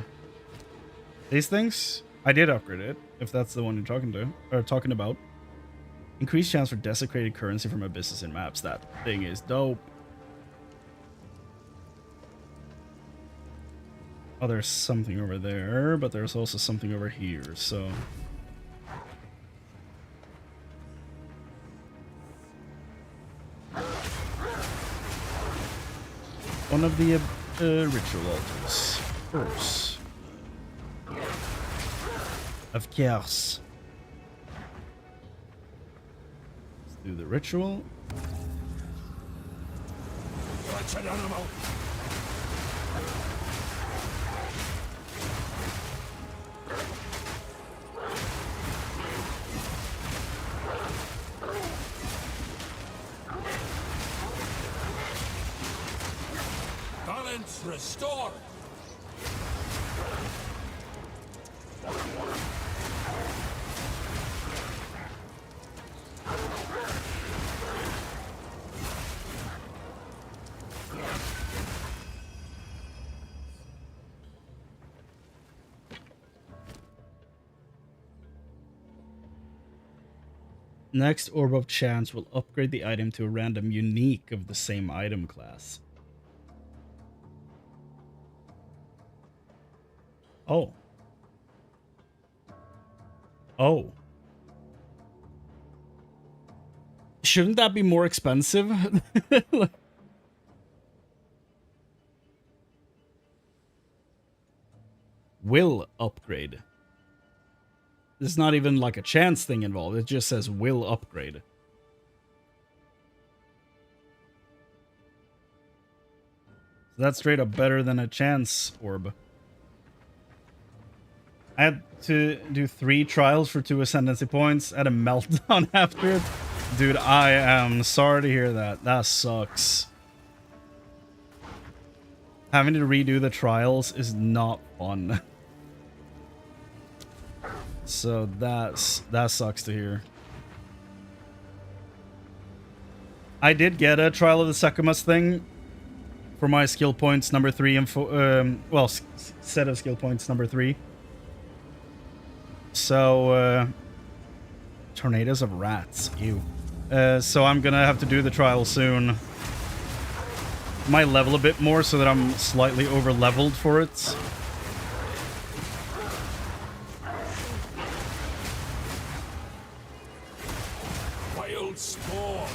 these things? I did upgrade it, if that's the one you're talking about. Increased chance for desecrated currency from abysses in maps. That thing is dope. Oh, there's something over there, but there's also something over here, so... One of the ritual altars. Of course. Of course. Let's do the ritual. Wretched animal! Balance restored! Next Orb of Chance will upgrade the item to a random unique of the same item class. Oh. Oh. Shouldn't that be more expensive? Will upgrade. There's not even like a chance thing involved. It just says will upgrade. So that's straight up better than a chance orb. I had to do 3 trials for 2 ascendancy points. I had a meltdown after it. Dude, I am sorry to hear that. That sucks. Having to redo the trials is not fun. So that sucks to hear. I did get a Trial of the Succumbus thing for my skill points number 3 and well, set of skill points number 3. So tornadoes of rats, ew. So I'm gonna have to do the trial soon. Might level a bit more so that I'm slightly over leveled for it. Wild spawn.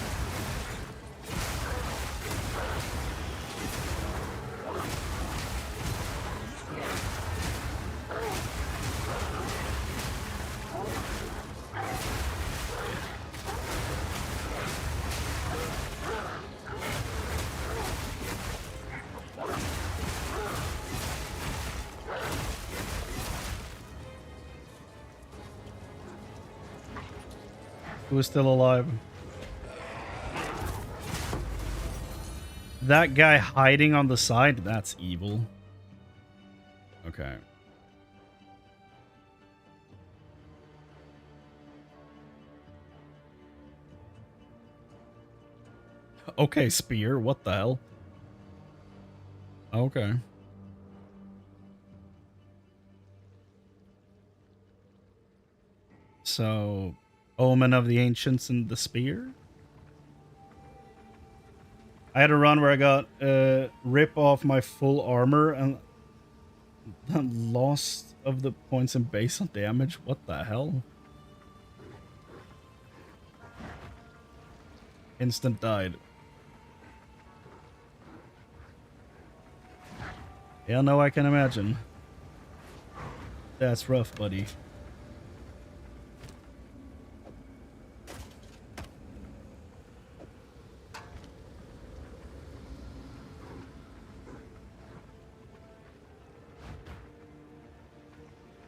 Who is still alive? That guy hiding on the side? That's evil. Okay. Okay, spear. What the hell? Okay. So, Omen of the Ancients and the spear? I had a run where I got rip off my full armor and lost of the points and base on damage. What the hell? Instant died. Yeah, no, I can imagine. That's rough, buddy.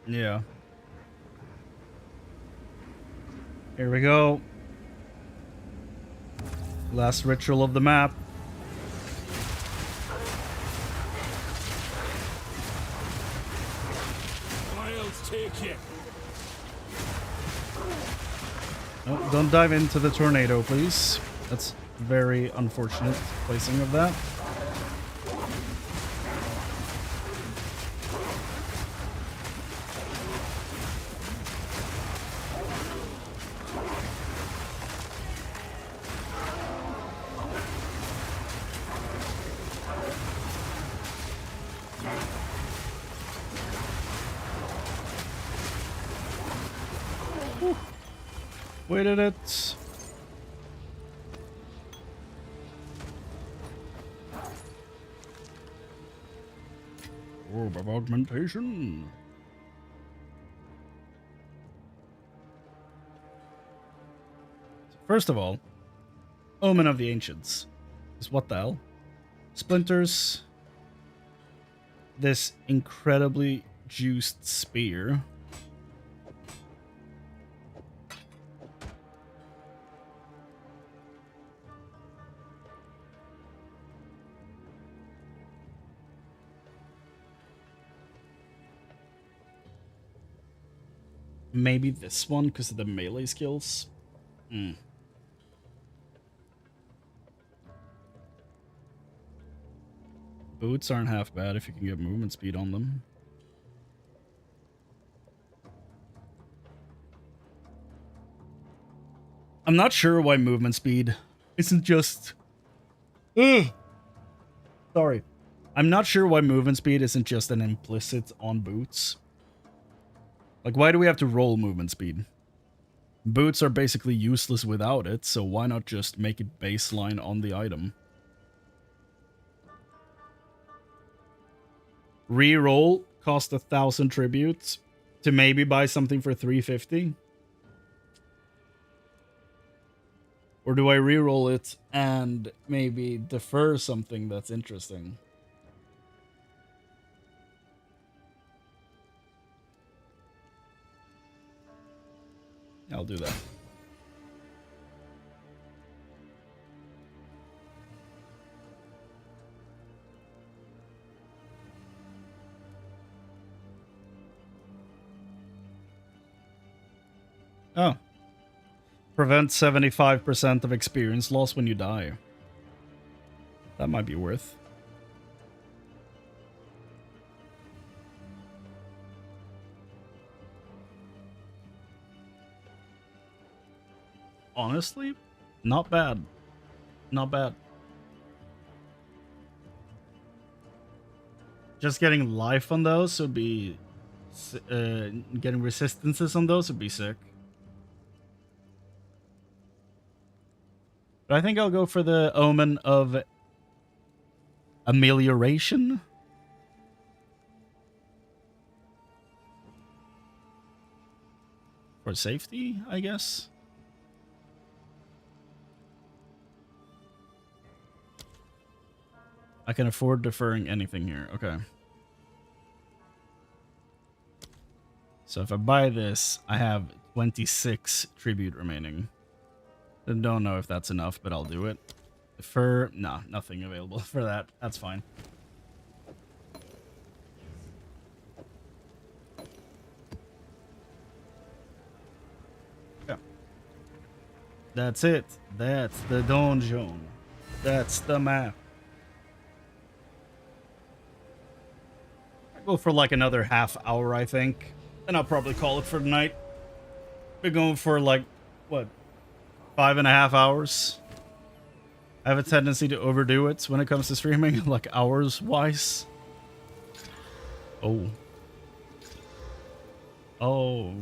Yeah. Here we go. Last ritual of the map. I'll take you. No, don't dive into the tornado, please. That's very unfortunate placing of that. We did it. Orb of augmentation. First of all, Omen of the Ancients is what the hell? Splinters. This incredibly juiced spear. Maybe this one because of the melee skills. Boots aren't half bad if you can get movement speed on them. I'm not sure why movement speed isn't just... Sorry. I'm not sure why movement speed isn't just an implicit on boots. Like, why do we have to roll movement speed? Boots are basically useless without it, so why not just make it baseline on the item? Reroll cost 1,000 tributes to maybe buy something for 350. Or do I reroll it and maybe defer something that's interesting? I'll do that. Oh. Prevent 75% of experience loss when you die. That might be worth. Honestly, not bad. Not bad. Just getting life on those would be... getting resistances on those would be sick. But I think I'll go for the Omen of Amelioration. For safety, I guess. I can afford deferring anything here. Okay. So if I buy this, I have 26 tribute remaining. I don't know if that's enough, but I'll do it. Defer, nah, nothing available for that. That's fine. Yeah. That's it. That's the donjon. That's the map. I'll go for like another half hour, I think. And I'll probably call it for the night. We're going for like, what? 5.5 hours. I have a tendency to overdo it when it comes to streaming, like hours wise. Oh. Oh.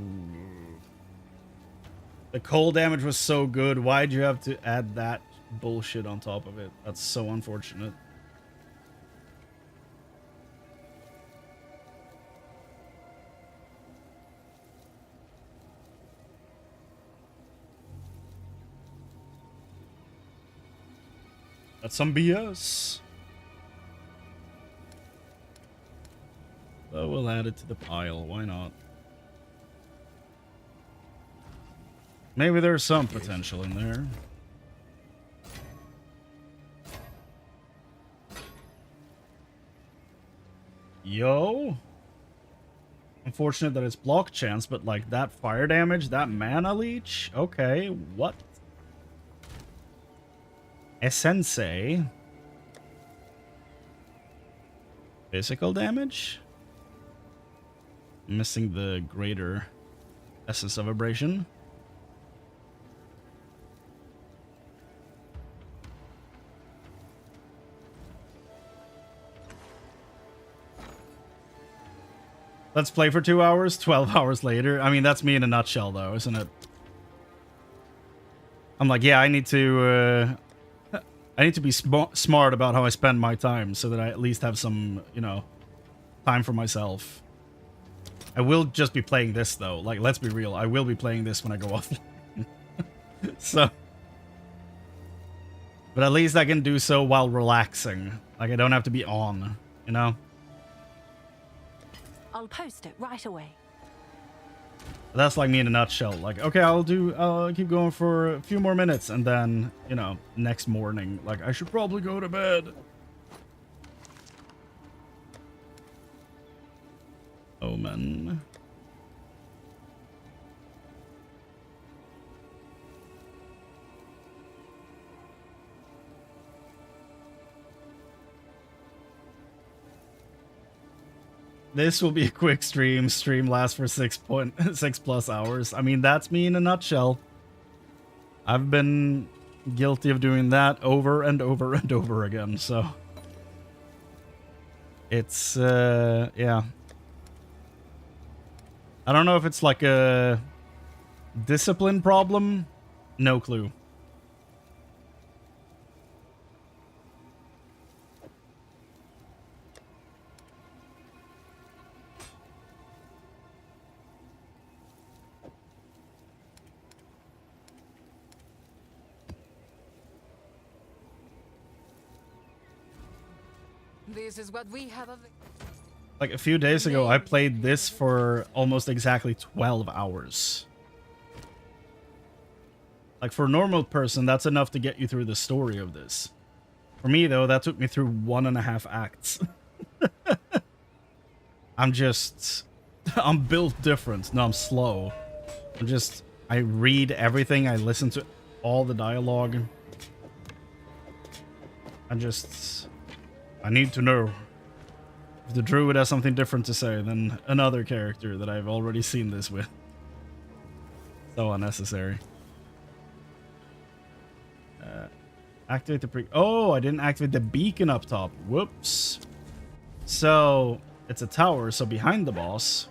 The cold damage was so good. Why'd you have to add that bullshit on top of it? That's so unfortunate. That's some BS. But we'll add it to the pile. Why not? Maybe there's some potential in there. Yo. Unfortunate that it's block chance, but like that fire damage, that mana leech? Okay, what? Sensei. Physical damage? Missing the greater essence of abrasion. Let's play for 2 hours, 12 hours later. I mean, that's me in a nutshell, though, isn't it? I'm like, yeah, I need to be smart about how I spend my time so that I at least have some, you know, time for myself. I will just be playing this, though. Like, let's be real. I will be playing this when I go offline. So. But at least I can do so while relaxing. Like, I don't have to be on, you know? I'll post it right away. That's like me in a nutshell. Like, okay, I'll keep going for a few more minutes, and then, you know, next morning, like, I should probably go to bed. Omen. This will be a quick stream. Stream lasts for 6+ hours. I mean, that's me in a nutshell. I've been guilty of doing that over and over and over again, so it's yeah. I don't know if it's like a discipline problem. No clue. This is what we have. Like a few days ago, I played this for almost exactly 12 hours. Like for a normal person, that's enough to get you through the story of this. For me, though, that took me through 1.5 acts. I'm built different. No, I'm slow. I read everything. I listen to all the dialogue. I need to know if the Druid has something different to say than another character that I've already seen this with. So unnecessary. Activate the Oh, I didn't activate the beacon up top. Whoops. So, it's a tower, so behind the boss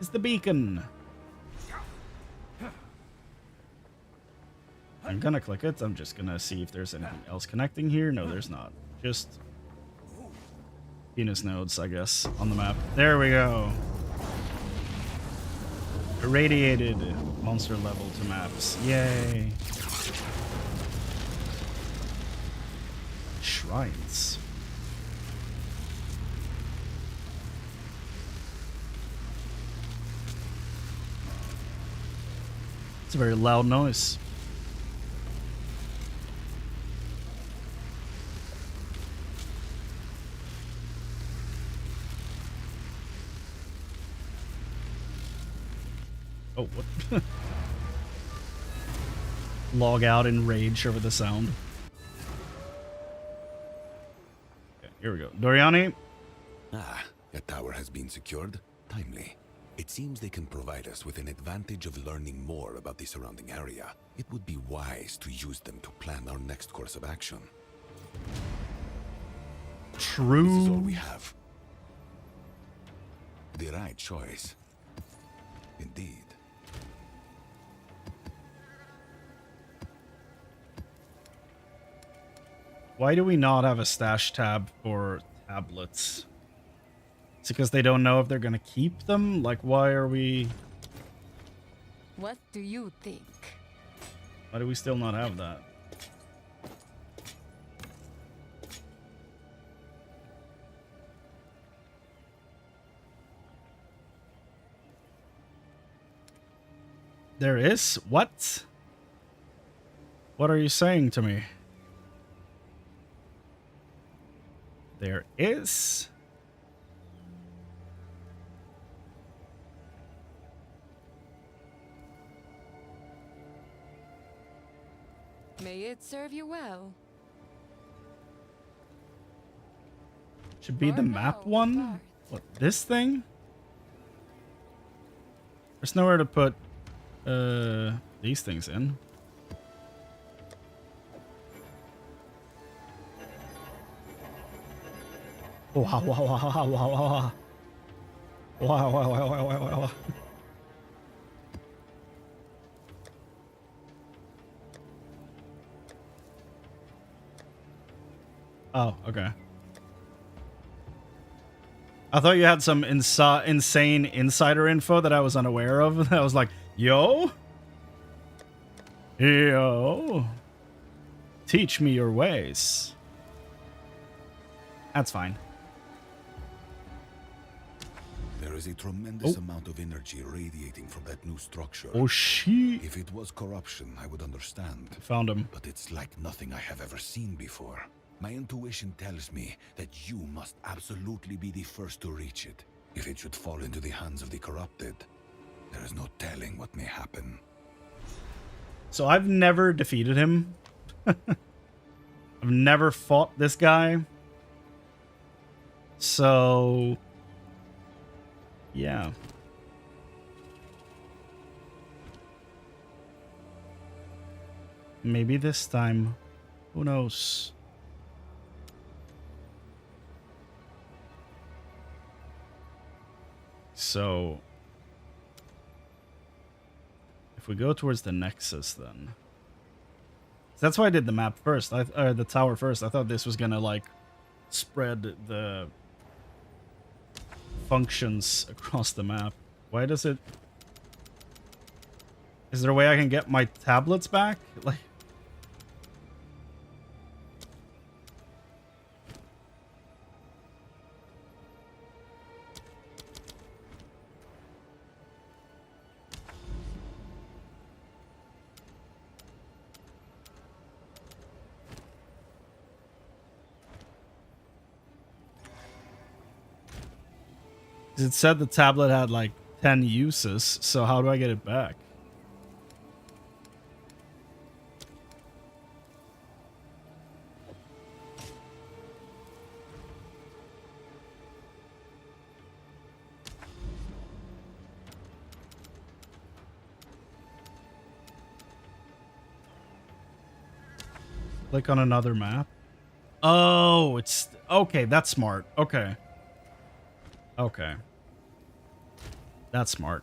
is the beacon. I'm gonna click it. I'm just gonna see if there's anything else connecting here. No, there's not. Just penis nodes, I guess, on the map. There we go. Irradiated monster level to maps. Yay. Shrines. It's a very loud noise. Oh, what? Log out in rage over the sound. Okay, here we go. Doriani. Ah, the tower has been secured. Timely. It seems they can provide us with an advantage of learning more about the surrounding area. It would be wise to use them to plan our next course of action. True. This is all we have. The right choice. Indeed. Why do we not have a stash tab for tablets? Is it because they don't know if they're gonna keep them? Like, why are we... What do you think? Why do we still not have that? There is? What? What are you saying to me? There is? May it serve you well. Should be the map one? What, this thing? There's nowhere to put these things in. Wow, wow, wow, wow, wow, wow. Wow, wow, wow, wow, wow, wow. Oh, okay. I thought you had some insane insider info that I was unaware of. I was like, yo? Yo? Teach me your ways. That's fine. There is a tremendous amount of energy radiating from that new structure. Oh, shit. If it was corruption, I would understand. Found him. But it's like nothing I have ever seen before. My intuition tells me that you must absolutely be the first to reach it. If it should fall into the hands of the corrupted, there is no telling what may happen. So I've never defeated him. I've never fought this guy. So, yeah. Maybe this time. Who knows? So, if we go towards the Nexus, then that's why I did the map first. The tower first. I thought this was gonna like spread the functions across the map. Why does it? Is there a way I can get my tablets back? Like. It said the tablet had like 10 uses, so how do I get it back? Click on another map. Oh, it's okay. That's smart. Okay. Okay. That's smart.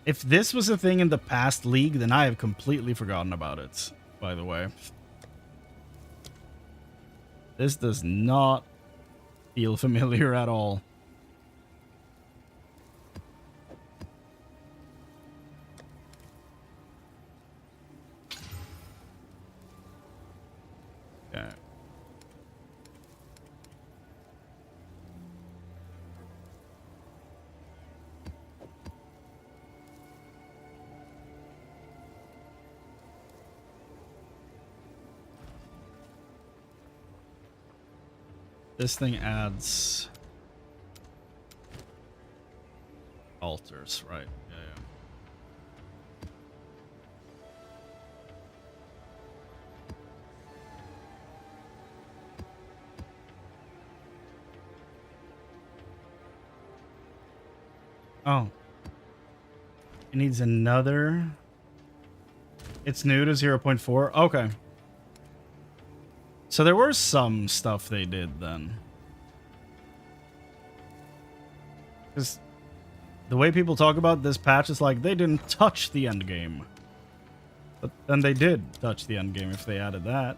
If this was a thing in the past league, then I have completely forgotten about it, by the way. This does not feel familiar at all. Okay. This thing adds altars, right? Yeah, yeah. Oh. It needs another. It's new to 0.4. Okay. So there was some stuff they did then. Because the way people talk about this patch is like they didn't touch the end game. But then they did touch the end game if they added that.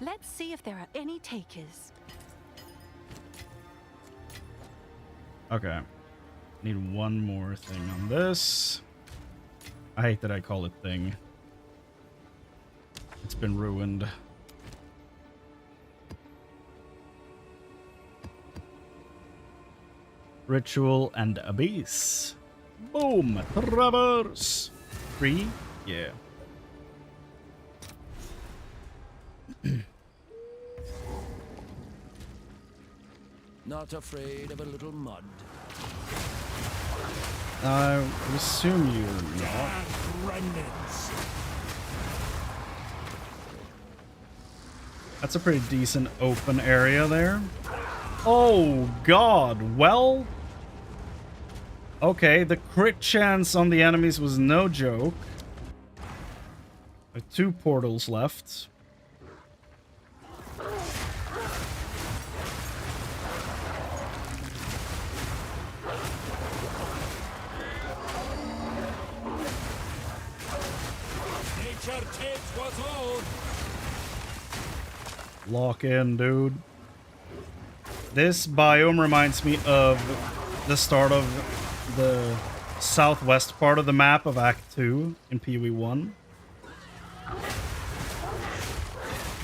Let's see if there are any takers. Okay. Need one more thing on this. I hate that I call it thing. It's been ruined. Ritual and Abyss. Boom! Traverse! 3? Yeah. Not afraid of a little mud. I would assume you're not. Remnants. That's a pretty decent open area there. Oh, God. Well. Okay, the crit chance on the enemies was no joke. There are 2 portals left. Nature takes what's old. Lock in, dude. This biome reminds me of the start of the southwest part of the map of Act 2 in PoE1.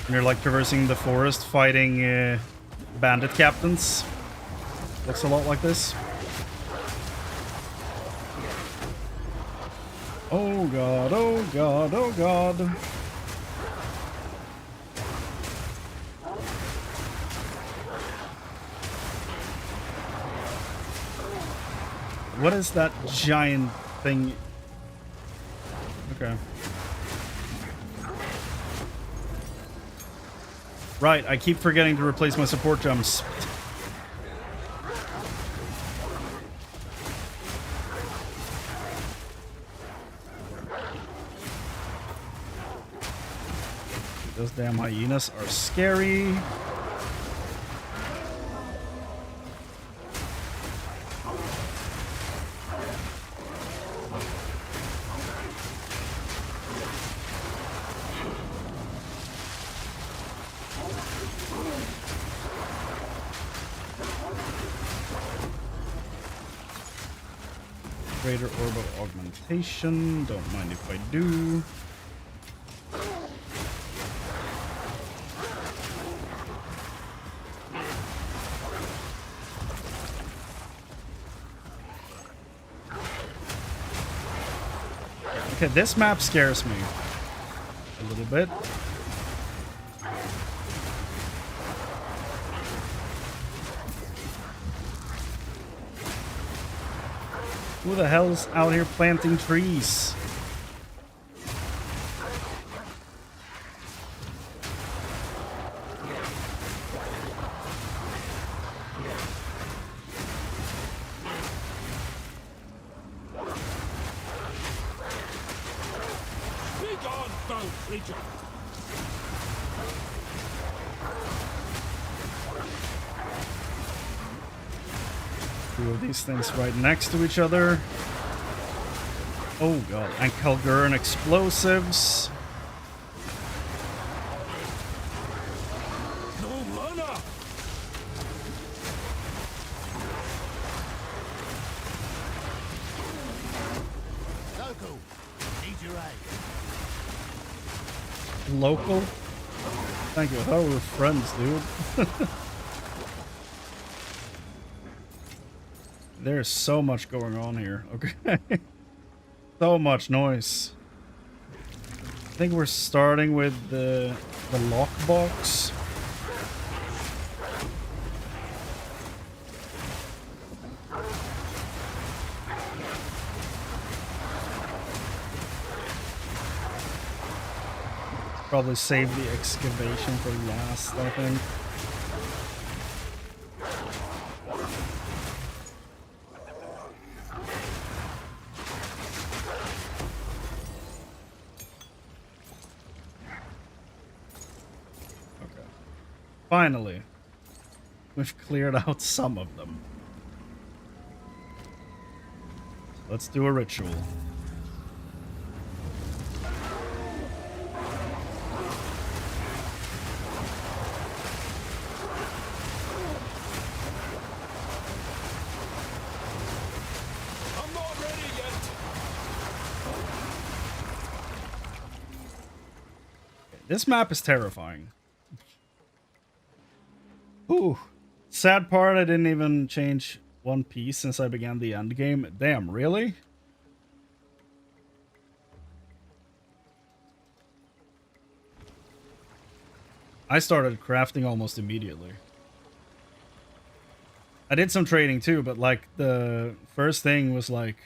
And you're like traversing the forest fighting bandit captains. Looks a lot like this. Oh god, oh god, oh god. What is that giant thing? Okay. Right, I keep forgetting to replace my support jumps. Those damn hyenas are scary. Greater orbital augmentation. Don't mind if I do. Okay, this map scares me a little bit. Who the hell's out here planting trees? Be gone, foul creature! Two of these things right next to each other. Oh god, and Kalgurn explosives. No mana! Local, need your aid. Local? Thank you. I thought we were friends, dude. There's so much going on here. Okay. So much noise. I think we're starting with the lockbox. Probably save the excavation for last, I think. Okay. Finally, we've cleared out some of them. Let's do a ritual. I'm not ready yet! This map is terrifying. Ooh. Sad part, I didn't even change one piece since I began the end game. Damn, really? I started crafting almost immediately. I did some trading too, but like the first thing was like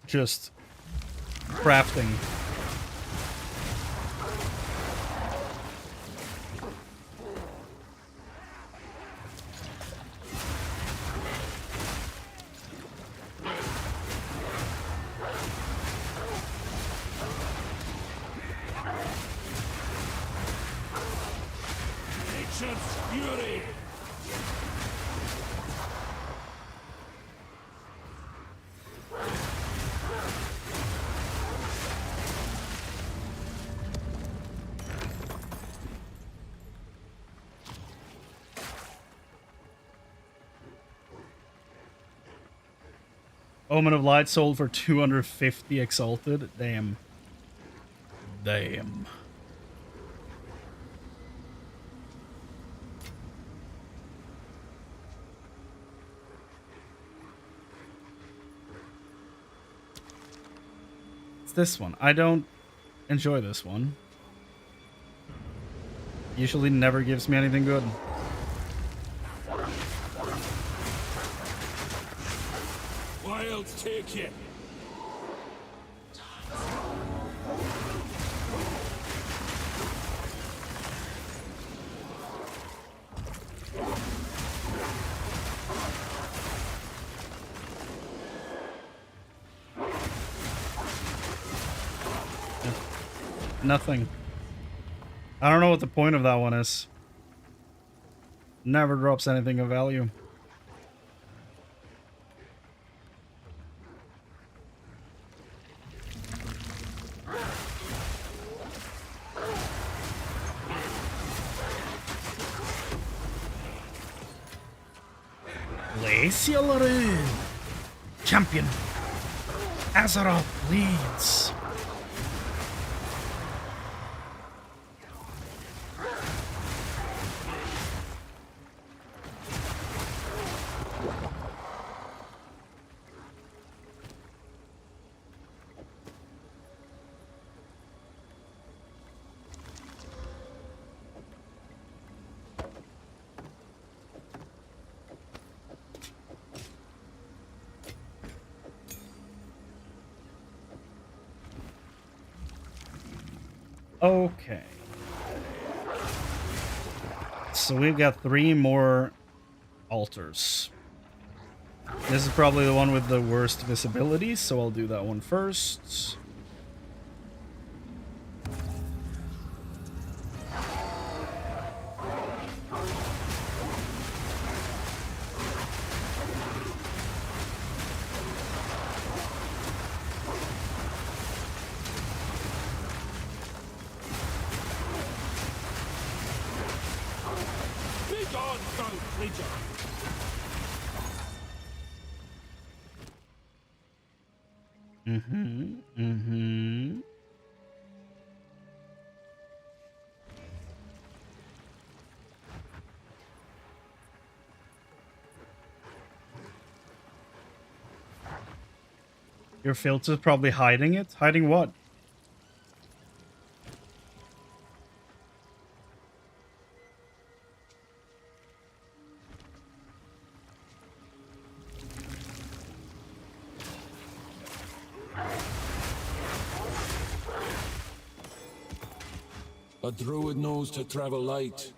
just crafting. Nature's fury! Omen of Light sold for 250 exalted. Damn. Damn. It's this one. I don't enjoy this one. Usually never gives me anything good. Wild take you! Nothing. I don't know what the point of that one is. Never drops anything of value. Glacial Champion. Azeroth leads. Okay. So we've got 3 more altars. This is probably the one with the worst visibility, so I'll do that one first. Be gone, foul creature! Your filter's probably hiding it. Hiding what? A druid knows to travel light.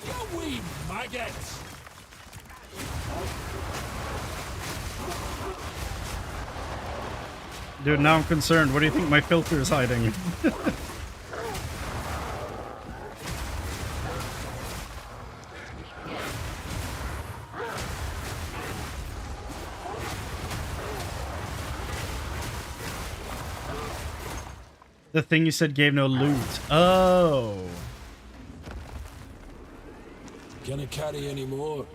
You wee maggots! Dude, now I'm concerned. What do you think my filter is hiding? The thing you said gave no loot. Oh. Can it carry any more?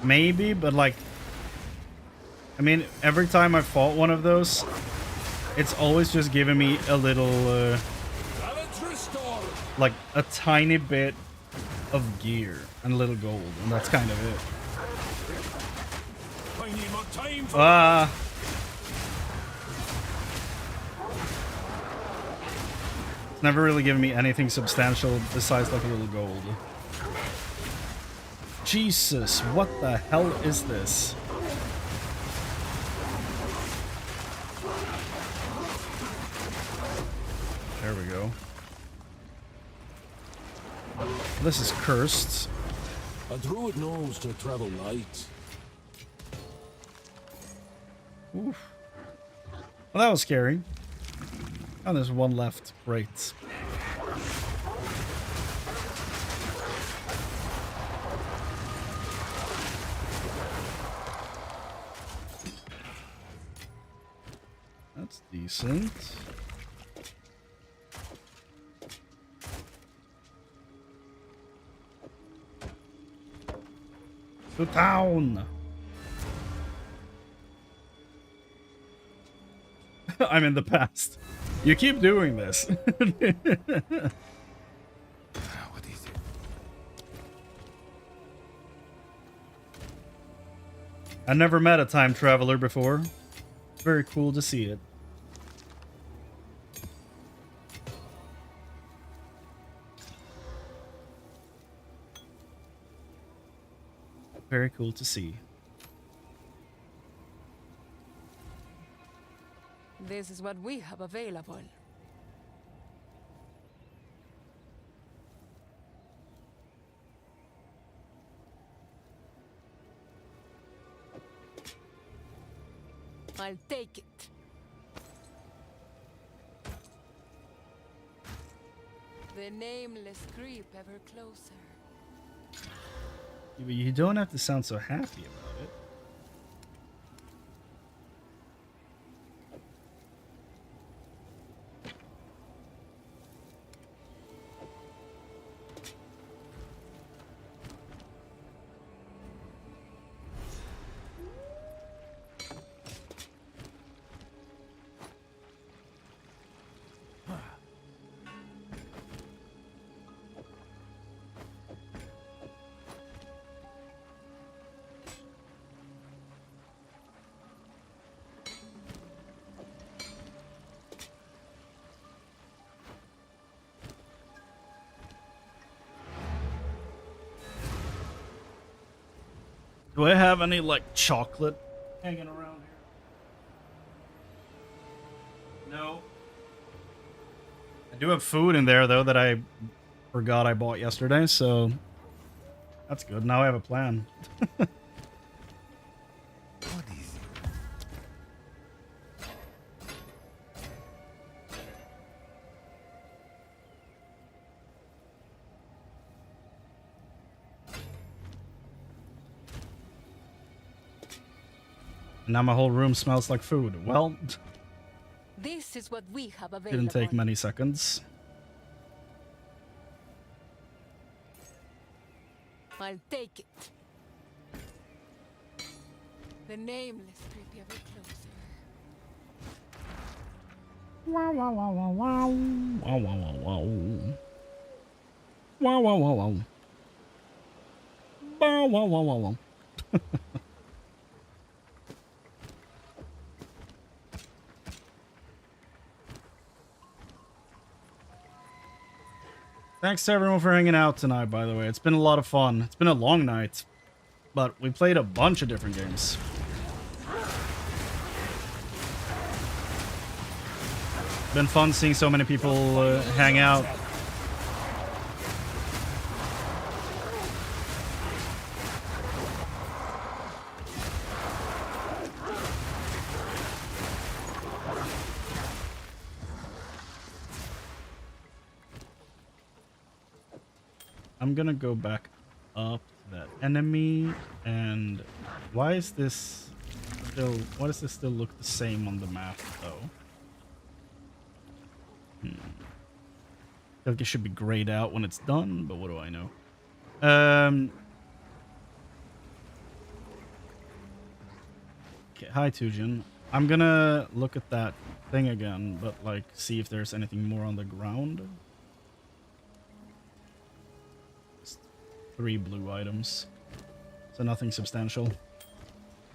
Maybe, but like... I mean, every time I fought one of those, it's always just giving me a little, Balance restored! like, a tiny bit of gear and a little gold, and that's kind of it. I need more time for Ah! It's never really given me anything substantial besides, like, a little gold. Jesus, what the hell is this? There we go. This is cursed. A druid knows to travel light. Oof. Well, that was scary. Oh, there's one left. Great. That's decent. To town! I'm in the past. You keep doing this. What is it? I never met a time traveler before. It's very cool to see it. Very cool to see. This is what we have available. I'll take it. The nameless creep ever closer. You don't have to sound so happy about it. Do I have any, like, chocolate hanging around here? No. I do have food in there, though, that I forgot I bought yesterday, so that's good. Now I have a plan. What is it? Now my whole room smells like food. Well, This is what we have available. didn't take many seconds. I'll take it. The nameless creep ever closer. Wow, wow, wow, wow, wow. Wow, wow, wow, wow. Wow, wow, wow, wow. Wow, wow, wow, wow, wow. Thanks to everyone for hanging out tonight, by the way. It's been a lot of fun. It's been a long night, but we played a bunch of different games. Been fun seeing so many people hang out. I'm gonna go back up to that enemy, and why is this still, why does this still look the same on the map though? I feel like it should be grayed out when it's done, but what do I know? Okay, hi Tujin. I'm gonna look at that thing again, but like see if there's anything more on the ground. 3 blue items, so nothing substantial.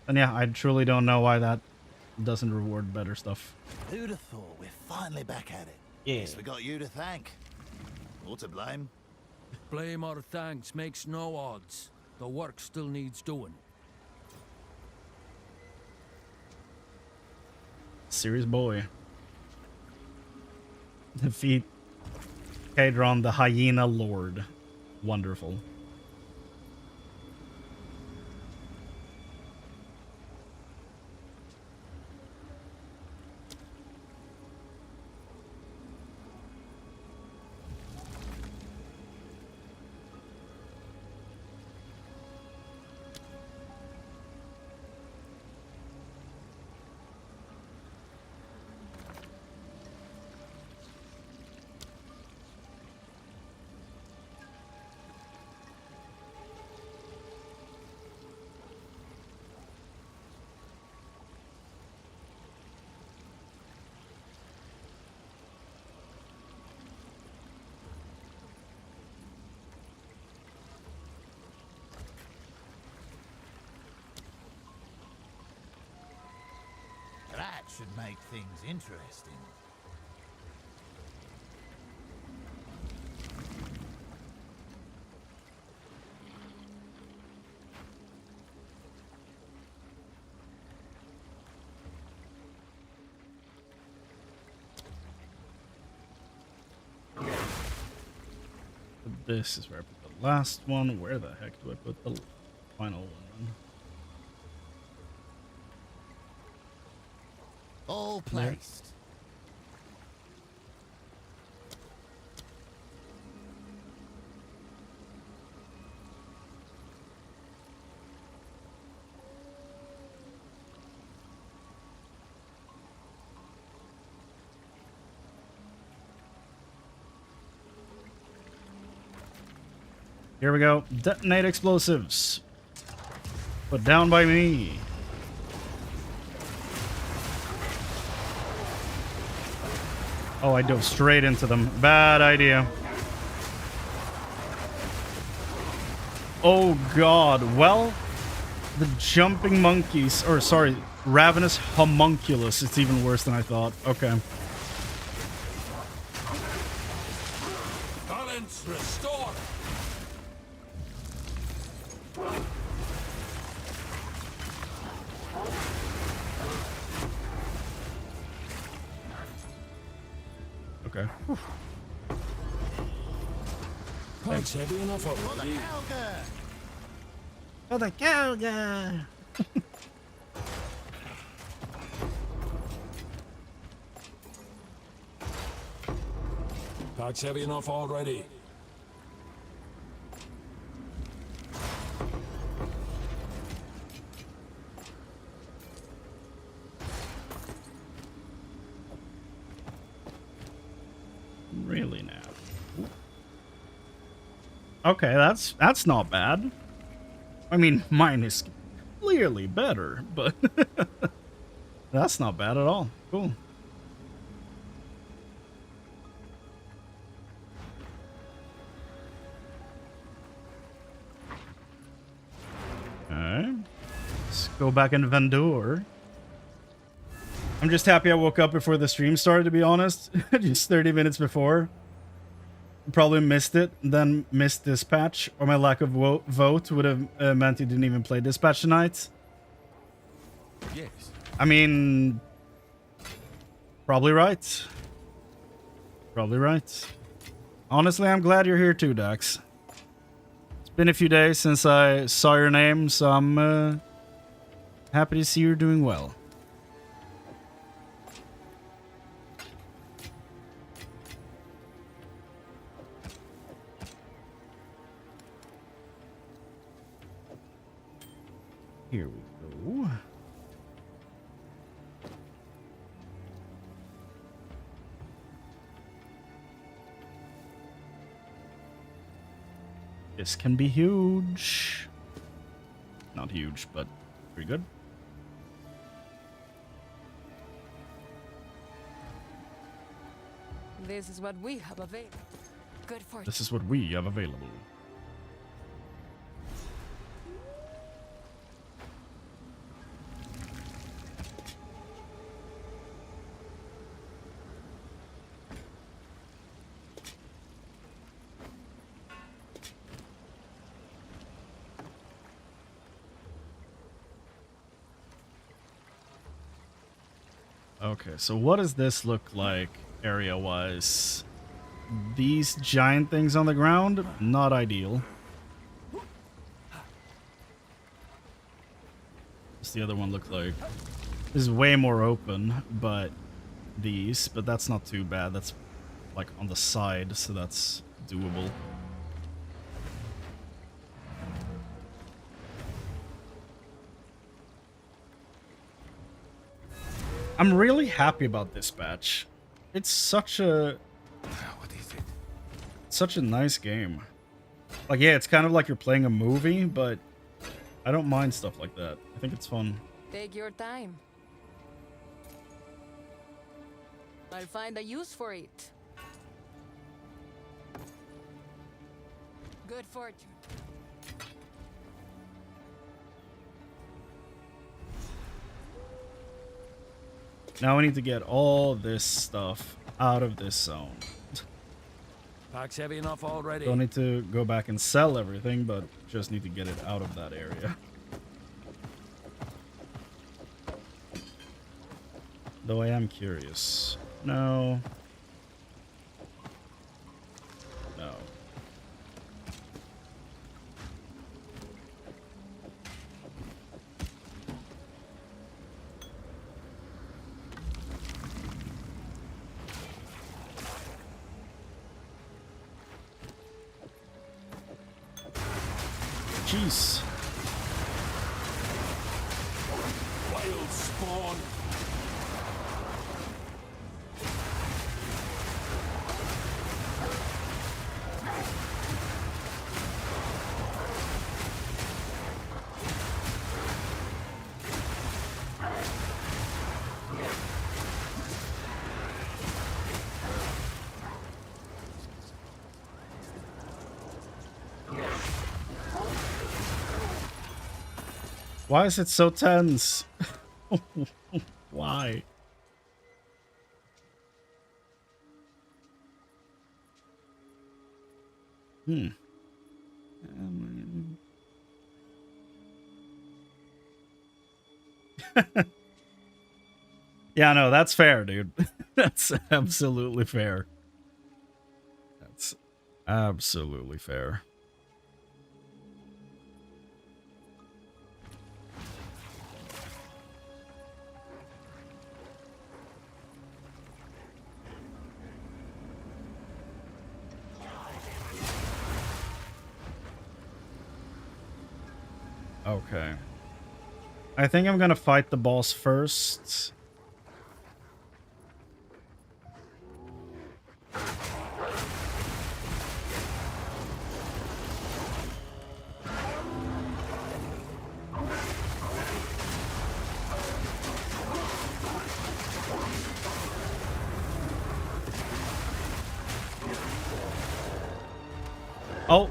And yeah, I truly don't know why that doesn't reward better stuff. Who'd have thought we're finally back at it? Yeah. Guess we got you to thank. Or to blame. Blame or thanks makes no odds. The work still needs doing. Serious boy. Defeat Kadron, the Hyena Lord. Wonderful. That should make things interesting. This is where I put the last one. Where the heck do I put the final one? All placed. Here we go. Detonate explosives. Put down by me. Oh, I dove straight into them. Bad idea. Oh god. Well, the jumping monkeys, or sorry, ravenous homunculus. It's even worse than I thought. Okay. Balance restored. Okay. Thanks, heavy enough already. Oh, the cow guy. Packs heavy enough already. Really now. Okay, that's not bad. I mean, mine is clearly better, but that's not bad at all. Cool. Alright. Let's go back in Vendor. I'm just happy I woke up before the stream started, to be honest. Just 30 minutes before. Probably missed it, then missed Dispatch, or my lack of vote would have meant he didn't even play Dispatch tonight. Yes. I mean, probably right. Probably right. Honestly, I'm glad you're here too, Dax. It's been a few days since I saw your name, so I'm happy to see you're doing well. Here we go. This can be huge. Not huge, but pretty good. This is what we have available. Good fortune. This is what we have available. Okay, so what does this look like area-wise? These giant things on the ground, not ideal. What's the other one look like? This is way more open, but that's not too bad. That's like on the side, so that's doable. I'm really happy about Dispatch. It's such a What is it? such a nice game. Like, yeah, it's kind of like you're playing a movie, but I don't mind stuff like that. I think it's fun. Take your time. I'll find a use for it. Good fortune. Now we need to get all this stuff out of this zone. Packs heavy enough already. Don't need to go back and sell everything, but just need to get it out of that area. Though I am curious. No. No. jeez. Wild spawn. Why is it so tense? Why? Yeah, no, that's fair, dude. That's absolutely fair. That's absolutely fair. Okay. I think I'm gonna fight the boss first. Oh,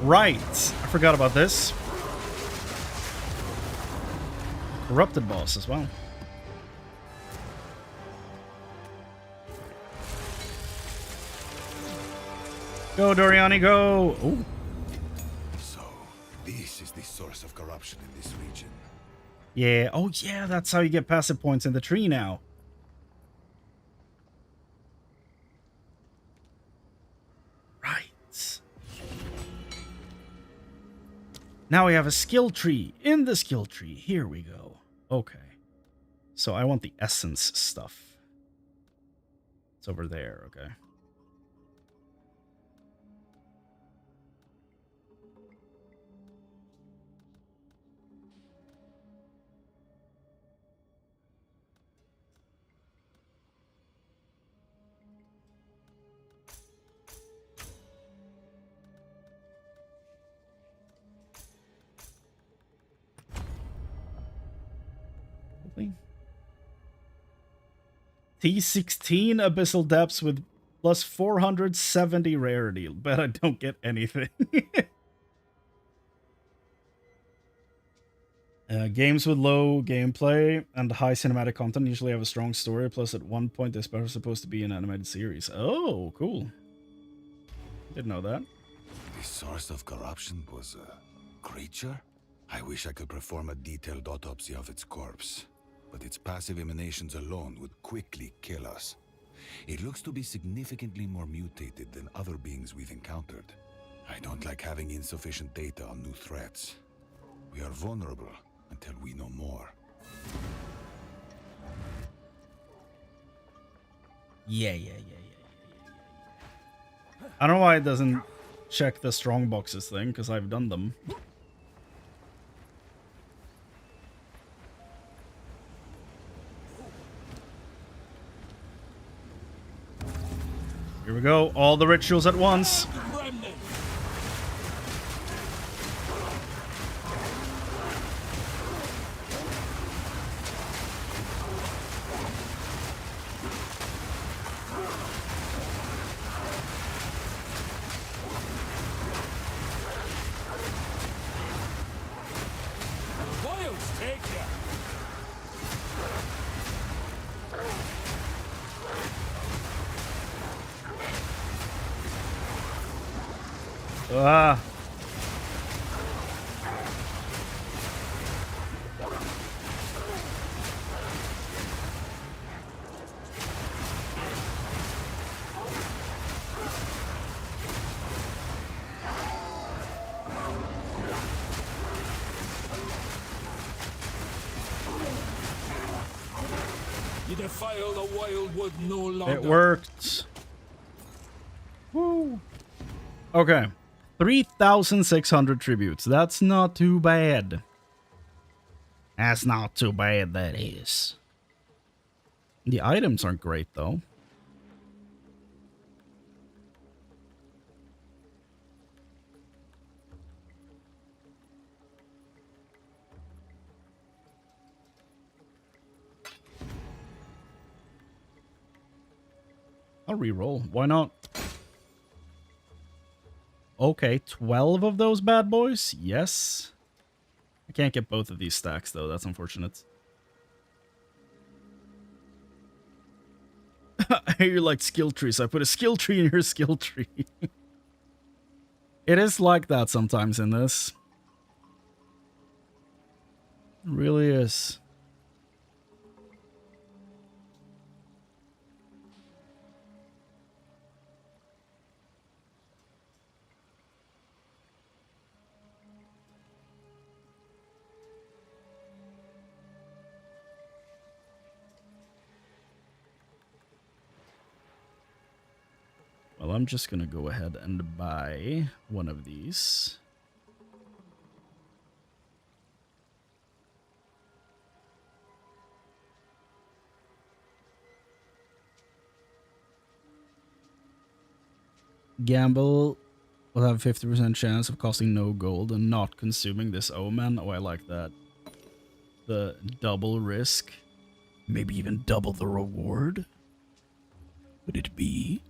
right. I forgot about this. Corrupted boss as well. Go, Doriani, go! Ooh. So, this is the source of corruption in this region. Yeah, oh yeah, that's how you get passive points in the tree now. Right. Now we have a skill tree. In the skill tree, here we go. Okay. So I want the essence stuff. It's over there, okay. T16 Abyssal Depths with plus 470 rarity. Bet I don't get anything. Games with low gameplay and high cinematic content usually have a strong story, plus at one point they're supposed to be an animated series. Oh, cool. Didn't know that. The source of corruption was a creature? I wish I could perform a detailed autopsy of its corpse, but its passive emanations alone would quickly kill us. It looks to be significantly more mutated than other beings we've encountered. I don't like having insufficient data on new threats. We are vulnerable until we know more. Yeah. I don't know why it doesn't check the strong boxes thing, because I've done them. Here we go, all the rituals at once. Ah. You defile the wildwood no longer. It worked. Woo. Okay. 3,600 tributes. That's not too bad. That's not too bad, that is. The items aren't great, though. I'll reroll. Why not? Okay, 12 of those bad boys? Yes. I can't get both of these stacks, though. That's unfortunate. I hear you like skill trees. So I put a skill tree in your skill tree. It is like that sometimes in this. It really is. Well, I'm just gonna go ahead and buy one of these. Gamble will have a 50% chance of costing no gold and not consuming this omen. Oh, I like that. The double risk. Maybe even double the reward? Would it be?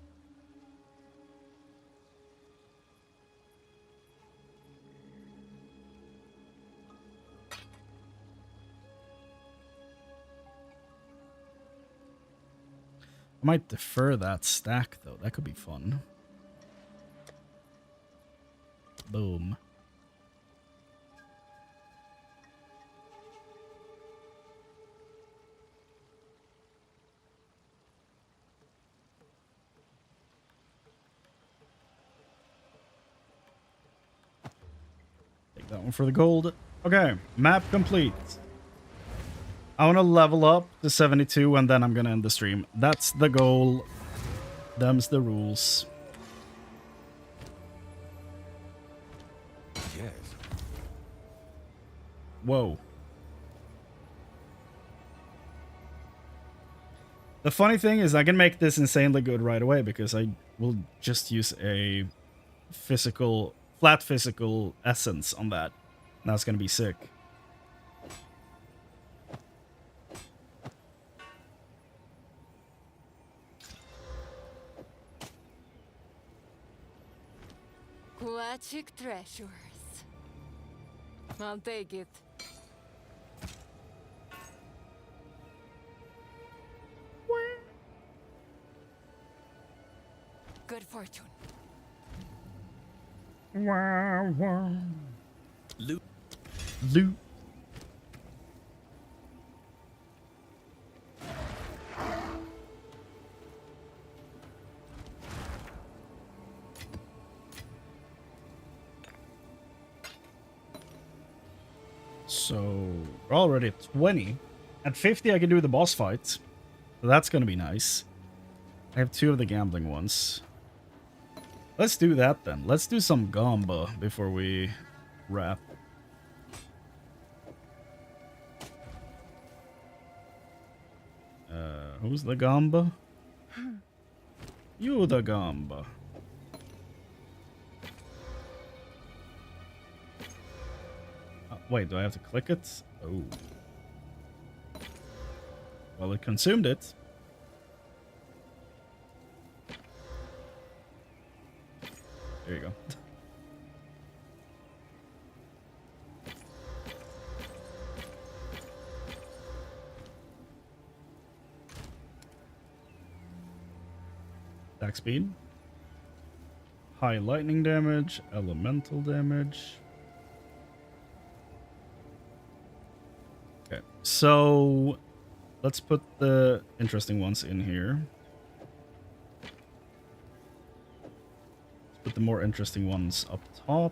I might defer that stack, though. That could be fun. Boom. Take that one for the gold. Okay, map complete. I want to level up to 72 and then I'm going to end the stream. That's the goal. Them's the rules. Yes. Whoa. The funny thing is I can make this insanely good right away because I will just use a flat physical essence on that. That's going to be sick. Aquatic treasures. I'll take it. Good fortune. Loot. Loot. So we're already at 20. At 50 I can do the boss fight. So that's gonna be nice. I have 2 of the gambling ones. Let's do that then. Let's do some gamba before we wrap. Who's the gamba? You the gamba. Wait, do I have to click it? Oh. Well, it consumed it. There you go. Attack speed. High lightning damage, elemental damage. Okay, so let's put the interesting ones in here. Let's put the more interesting ones up top.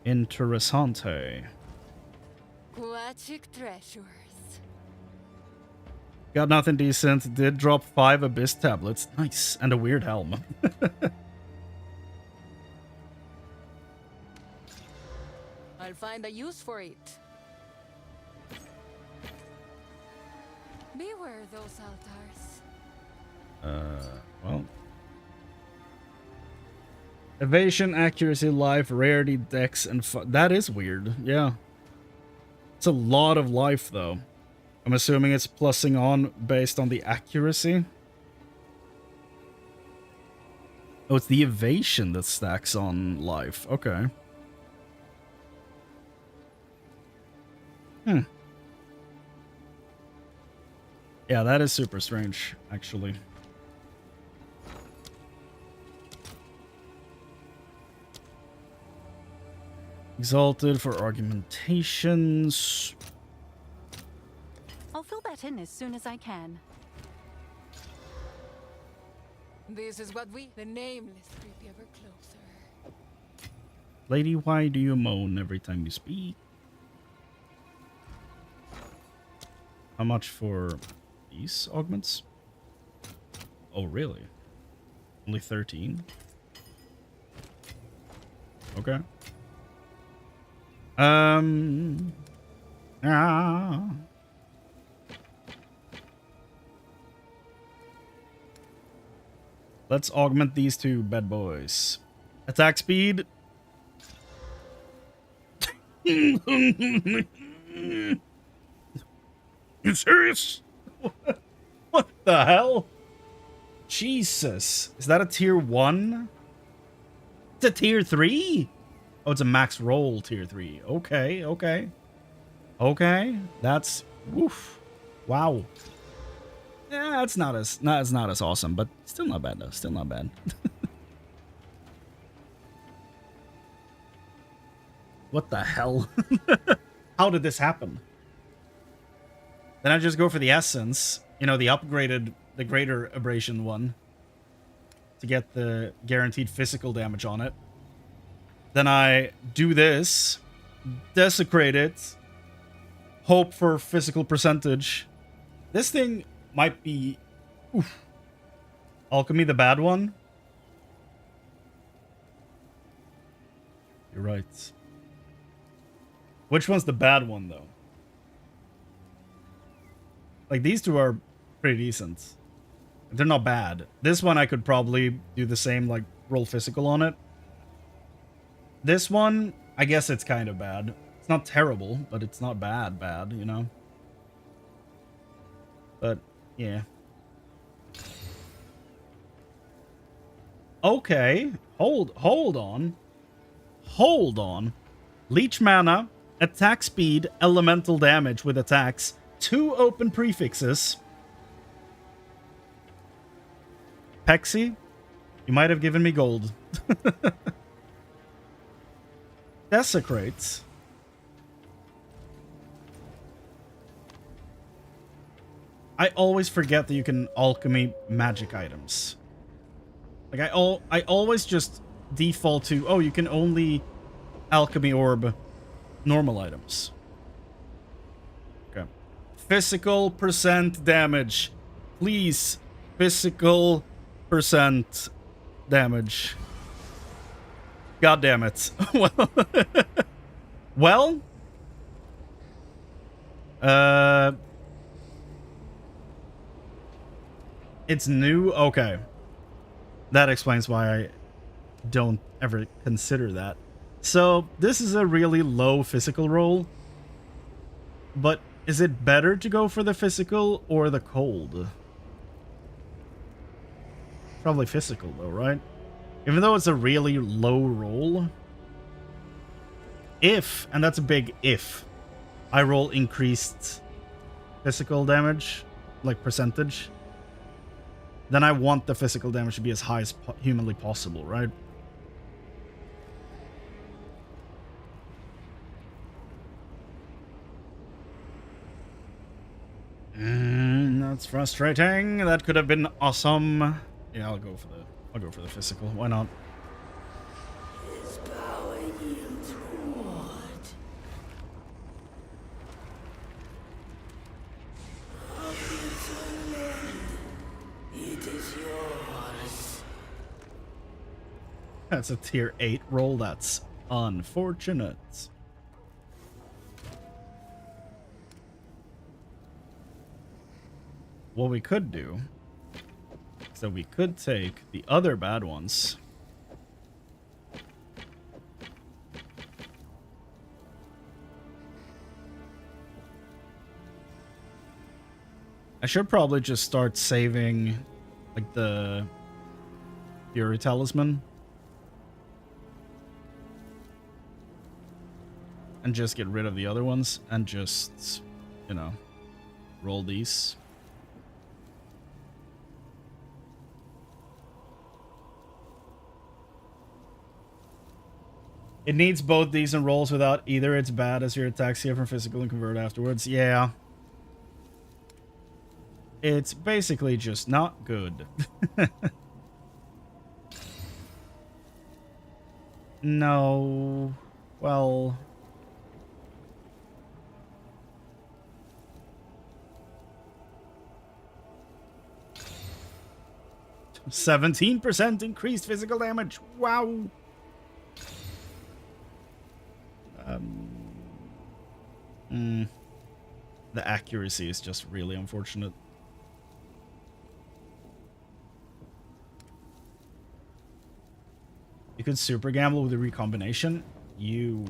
Interessante. Quachic treasures. Got nothing decent. Did drop 5 Abyss tablets. Nice. And a weird helm. I'll find a use for it. Beware those altars. Well. Evasion, accuracy, life, rarity, dex, and that is weird. Yeah. It's a lot of life, though. I'm assuming it's plussing on based on the accuracy. Oh, it's the evasion that stacks on life. Okay. Yeah, that is super strange, actually. Exalted for argumentations. I'll fill that in as soon as I can. This is what the nameless, creep ever closer. Lady, why do you moan every time you speak? How much for these augments? Oh, really? Only 13? Okay. Let's augment these two bad boys. Attack speed. You serious? What the hell? Jesus. Is that a tier 1? It's a tier 3? Oh, it's a max roll tier 3. Okay, okay. Okay. That's woof. Wow. Yeah, it's not as awesome, but still not bad though. Still not bad. What the hell? How did this happen? Then I just go for the essence, you know, the upgraded, the greater abrasion one, to get the guaranteed physical damage on it. Then I do this, desecrate it, hope for physical percentage. This thing might be... Oof. Alchemy, the bad one? You're right. Which one's the bad one, though? Like, these two are pretty decent. They're not bad. This one I could probably do the same, like, roll physical on it. This one, I guess it's kind of bad. It's not terrible, but it's not bad, you know? But, yeah. Okay. Hold on. Hold on. Leech mana, attack speed, elemental damage with attacks, 2 open prefixes. Pexi, you might have given me gold. Desecrates. I always forget that you can alchemy magic items. Like, I always just default to, oh, you can only alchemy orb normal items. Okay. Physical percent damage. Please. Physical percent damage. God damn it. Well. It's new? Okay. That explains why I don't ever consider that. So, this is a really low physical roll. But is it better to go for the physical or the cold? Probably physical though, right? Even though it's a really low roll. If, and that's a big if, I roll increased physical damage, like percentage, then I want the physical damage to be as high as humanly possible, right? That's frustrating. That could have been awesome. Yeah, I'll go for the physical. Why not? His power yields That's a tier 8 roll. That's unfortunate. What we could do is that we could take the other bad ones. I should probably just start saving, like, the Fury Talisman. And just get rid of the other ones and just, you know, roll these. It needs both decent rolls without either it's bad as your attacks here from physical and convert afterwards. Yeah. It's basically just not good. No. Well... 17% increased physical damage. Wow. The accuracy is just really unfortunate. You could super gamble with the recombination. You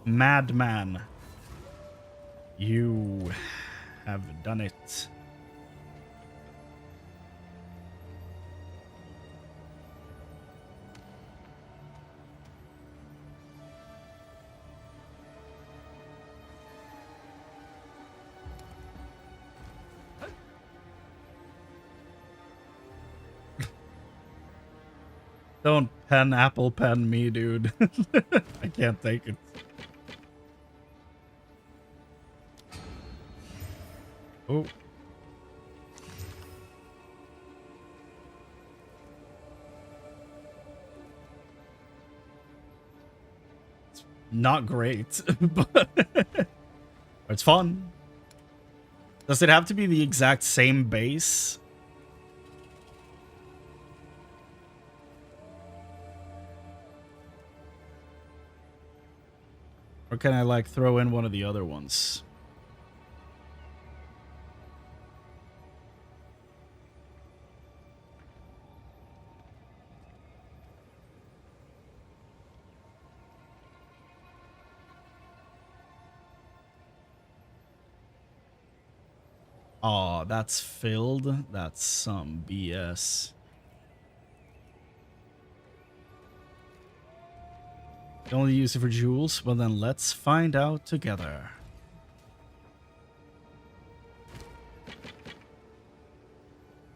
madman. You have done it. Don't apple pen me, dude. I can't take it. Oh. It's not great, but it's fun. Does it have to be the exact same base? Or can I, like, throw in one of the other ones? Oh, that's filled? That's some BS. You only use it for jewels? Well then, let's find out together.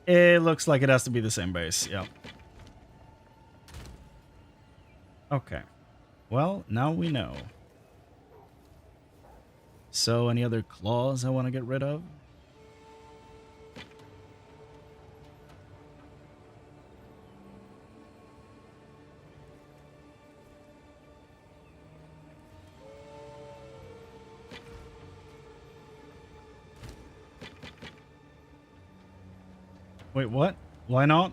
It looks like it has to be the same base, yeah. Okay. Well, now we know. So, any other claws I want to get rid of? Wait, what? Why not?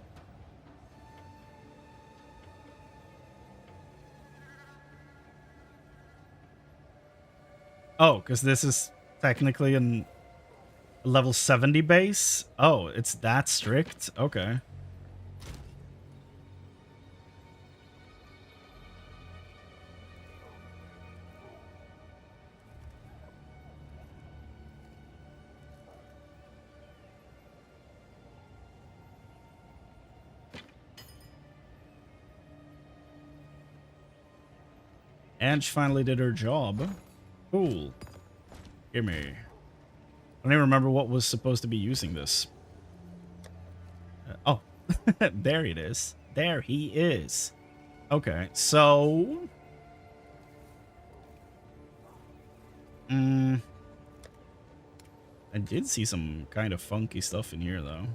Oh, because this is technically a level 70 base? Oh, it's that strict? Okay. Ange finally did her job. Cool. Gimme. I don't even remember what was supposed to be using this. Oh, there it is. There he is. Okay, so... I did see some kind of funky stuff in here, though.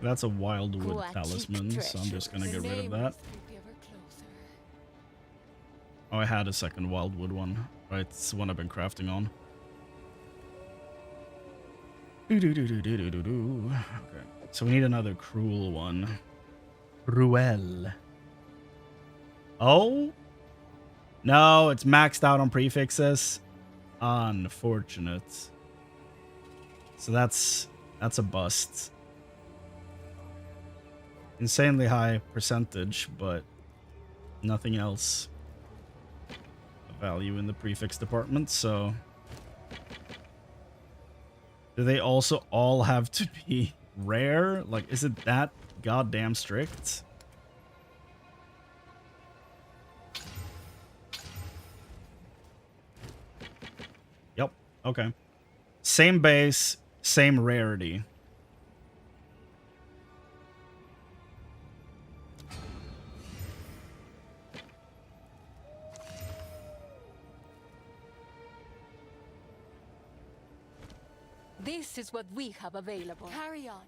That's a wildwood Aquatic talisman, so I'm just gonna get rid of that. Oh, I had a second wildwood one. Right, it's the one I've been crafting on. Okay, so we need another cruel one. Cruel. Oh? No, it's maxed out on prefixes. Unfortunate. So that's a bust. Insanely high percentage, but nothing else of value in the prefix department, so... Do they also all have to be rare? Like, is it that goddamn strict? Yep, okay. Same base, same rarity. This is what we have available. Carry on.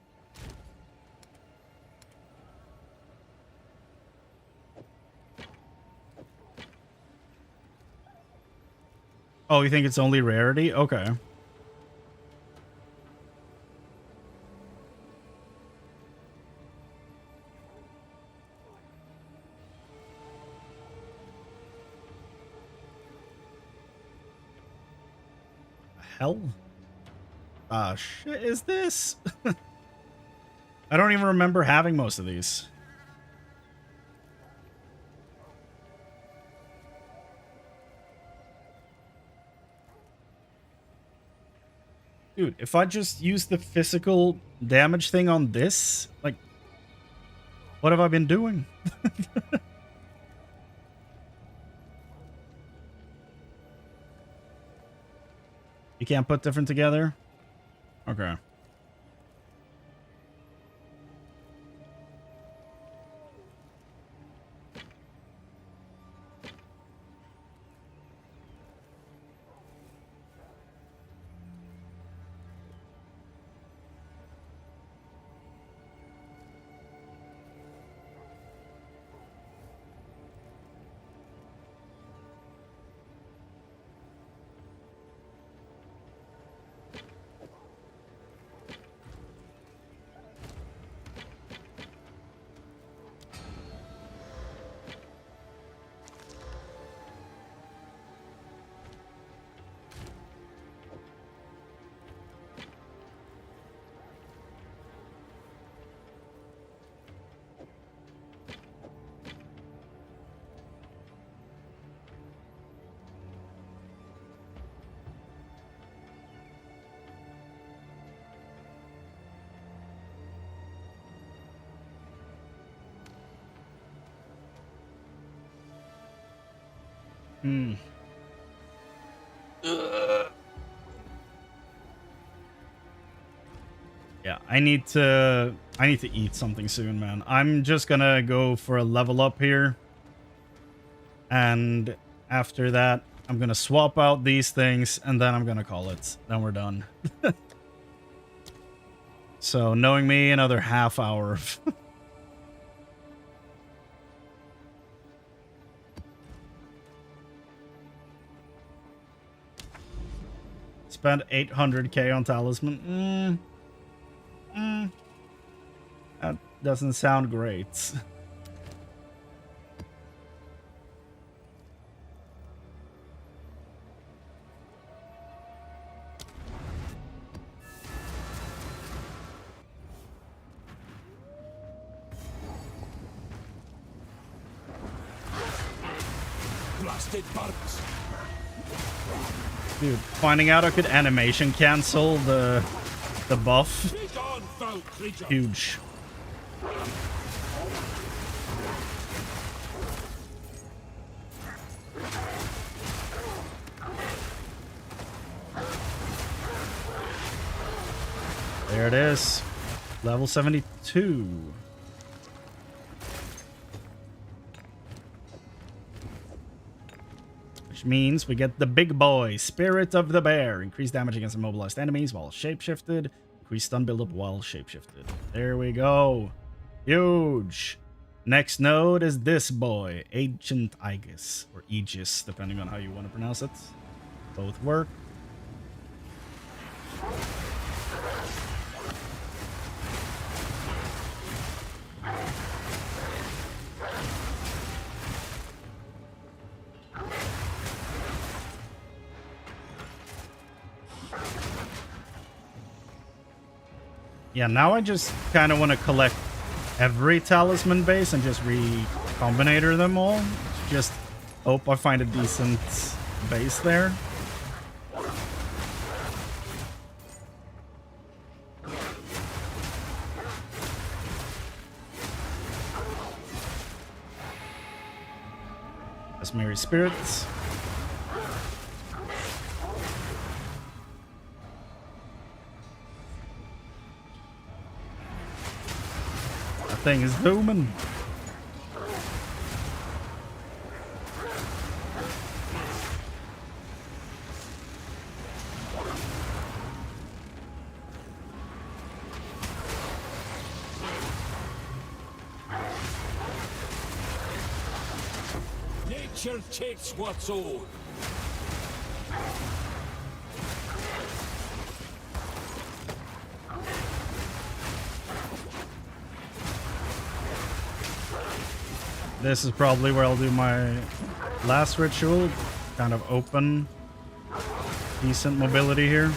Oh, you think it's only rarity? Okay. Hell? Ah, shit is this? I don't even remember having most of these. Dude, if I just use the physical damage thing on this, like, what have I been doing? You can't put different together? Okay. Yeah, I need to eat something soon, man. I'm just gonna go for a level up here. And after that, I'm gonna swap out these things and then I'm gonna call it. Then we're done. So, knowing me, another half hour. Spend 800k on talisman. That doesn't sound great. Blasted bugs. Dude, finding out I could animation cancel the buff. Be gone, foul creature. Huge. There it is. Level 72. which means we get the big boy, Spirit of the Bear. Increased damage against immobilized enemies while shapeshifted. Increased stun buildup while shapeshifted. There we go. Huge. Next node is this boy, Ancient Aegis, or Aegis, depending on how you want to pronounce it. Both work. Yeah, now I just kind of want to collect every talisman base and just recombinator them all. Just hope I find a decent base there. That's Mary Spirits. Thing is booming. Nature takes what's owed. This is probably where I'll do my last ritual. Kind of open. Decent mobility here.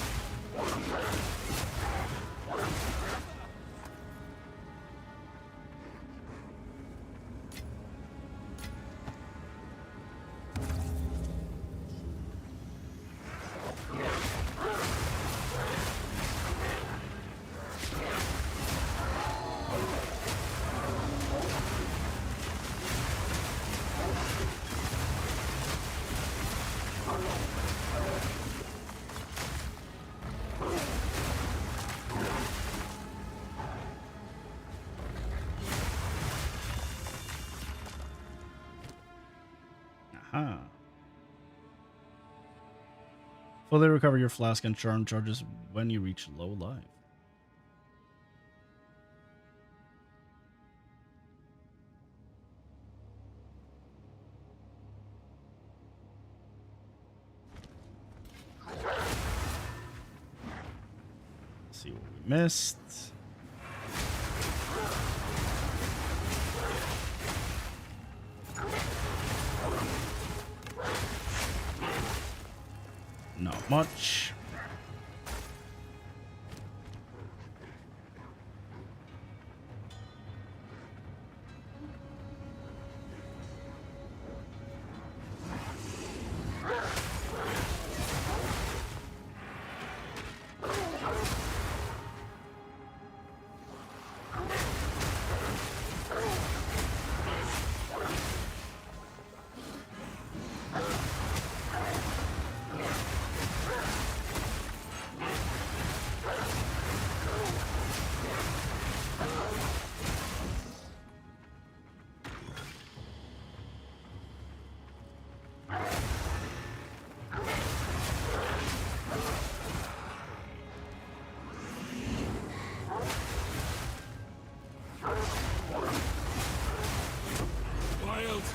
Aha. Fully recover your flask and charm charges when you reach low life. Let's see what we missed. Not much.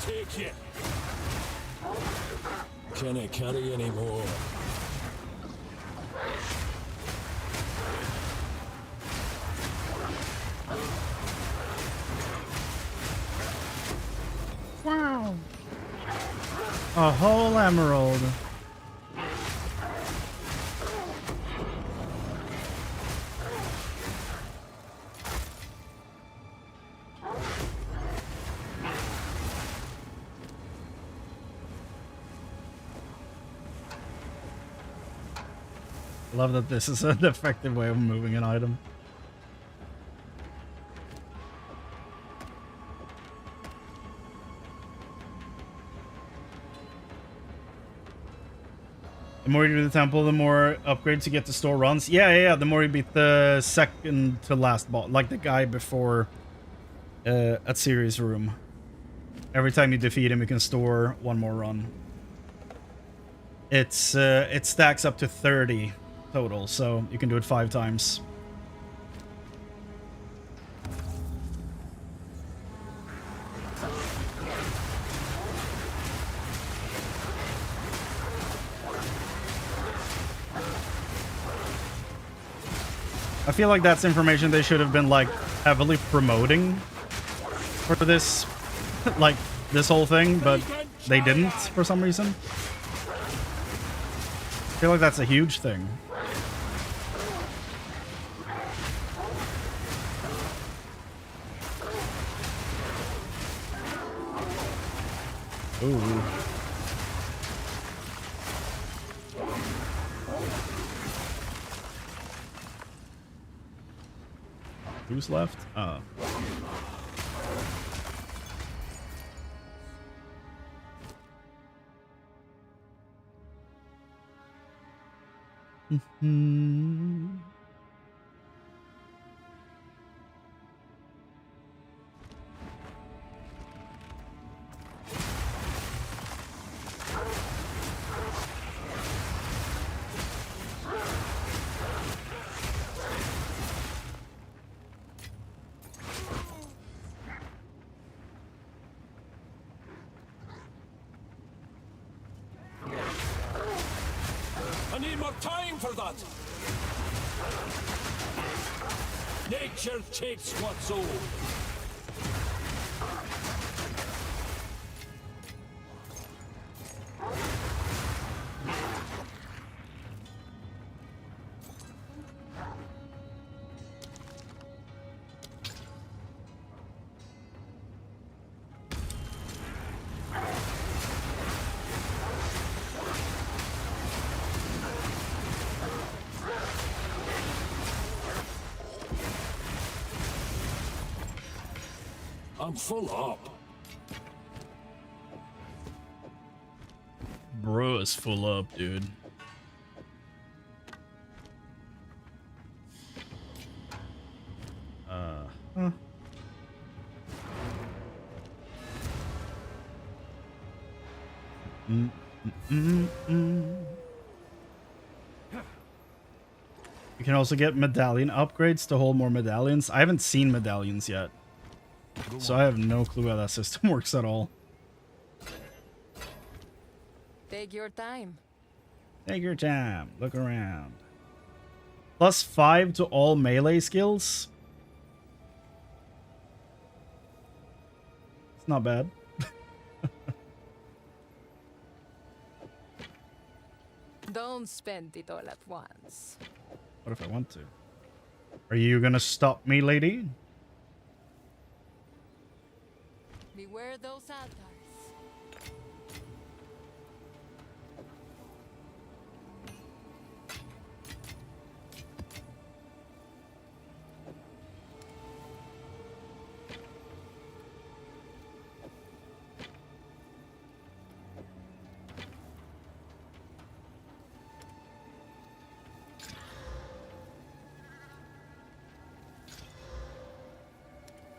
Take it. Can I carry any more? Wow. A whole emerald. Love that this is an effective way of moving an item. The more you do the temple, the more upgrades you get to store runs. Yeah. The more you beat the second to last boss, like the guy before at Sirius Room. Every time you defeat him, you can store one more run. it stacks up to 30 total, so you can do it 5 times. I feel like that's information they should have been like heavily promoting for this, like this whole thing, but they didn't for some reason. I feel like that's a huge thing. Ooh. Who's left? I need more time for that. Nature takes what's old. I'm full up. Bro is full up, dude. Huh. You can also get medallion upgrades to hold more medallions. I haven't seen medallions yet, so I have no clue how that system works at all. Take your time. Take your time. Look around. +5 to all melee skills. It's not bad. Don't spend it all at once. What if I want to? Are you gonna stop me, lady? Beware those altars.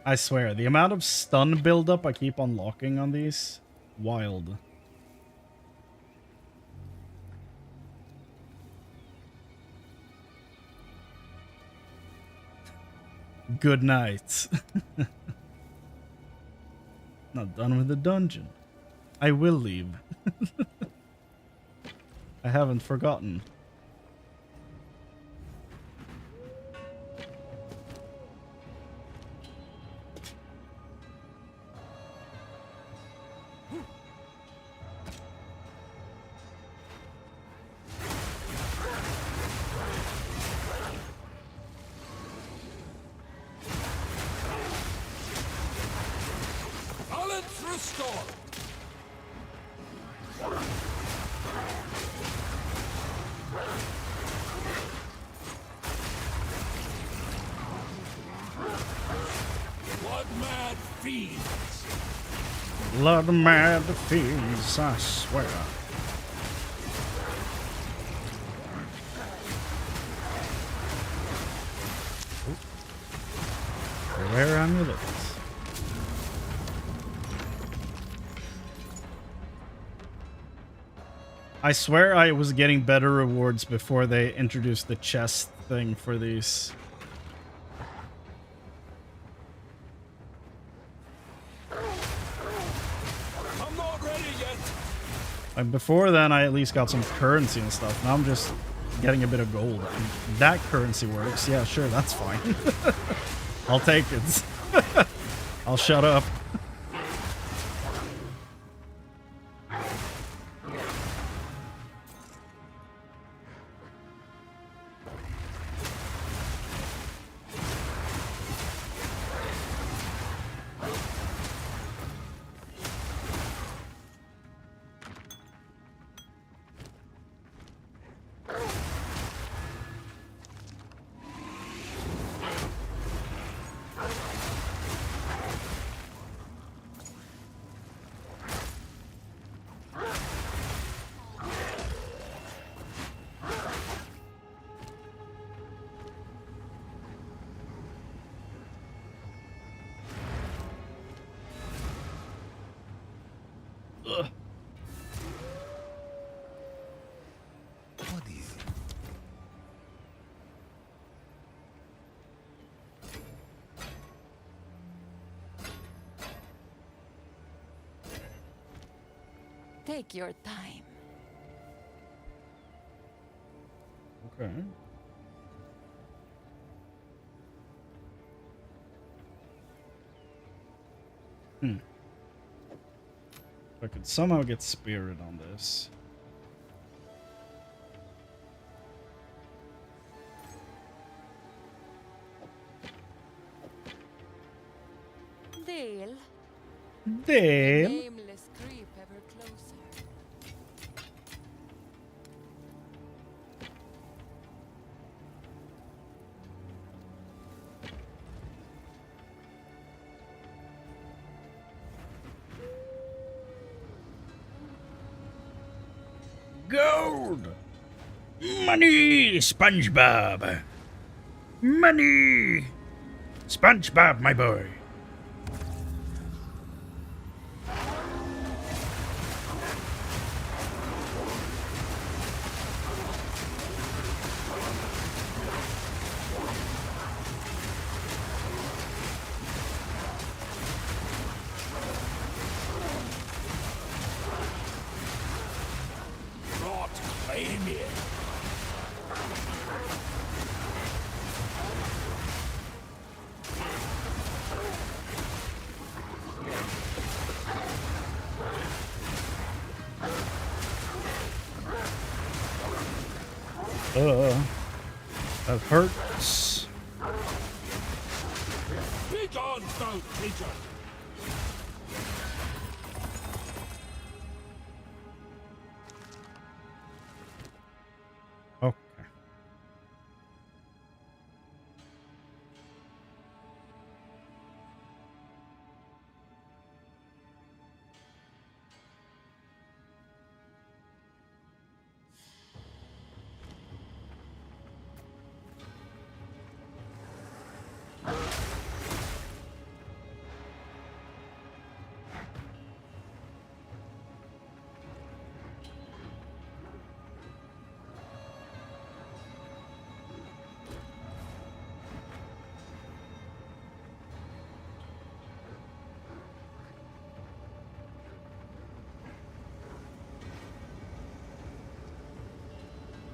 I swear, the amount of stun buildup I keep unlocking on these, wild. Good night. Not done with the dungeon. I will leave. I haven't forgotten. Balance restored. Blood mad fiends. Blood mad fiends, I swear. Rare amulets. I swear I was getting better rewards before they introduced the chest thing for these. I'm not ready yet. Like before then, I at least got some currency and stuff. Now I'm just getting a bit of gold. And that currency works. Yeah, sure, that's fine. I'll take it. I'll shut up. What is it? Take your time. Okay. If I could somehow get spirit on this. Dale. Dale. Nameless creep ever closer. Gold! Money, SpongeBob! Money! SpongeBob, my boy! Not claim it. That hurts. Be gone, foul creature. Okay.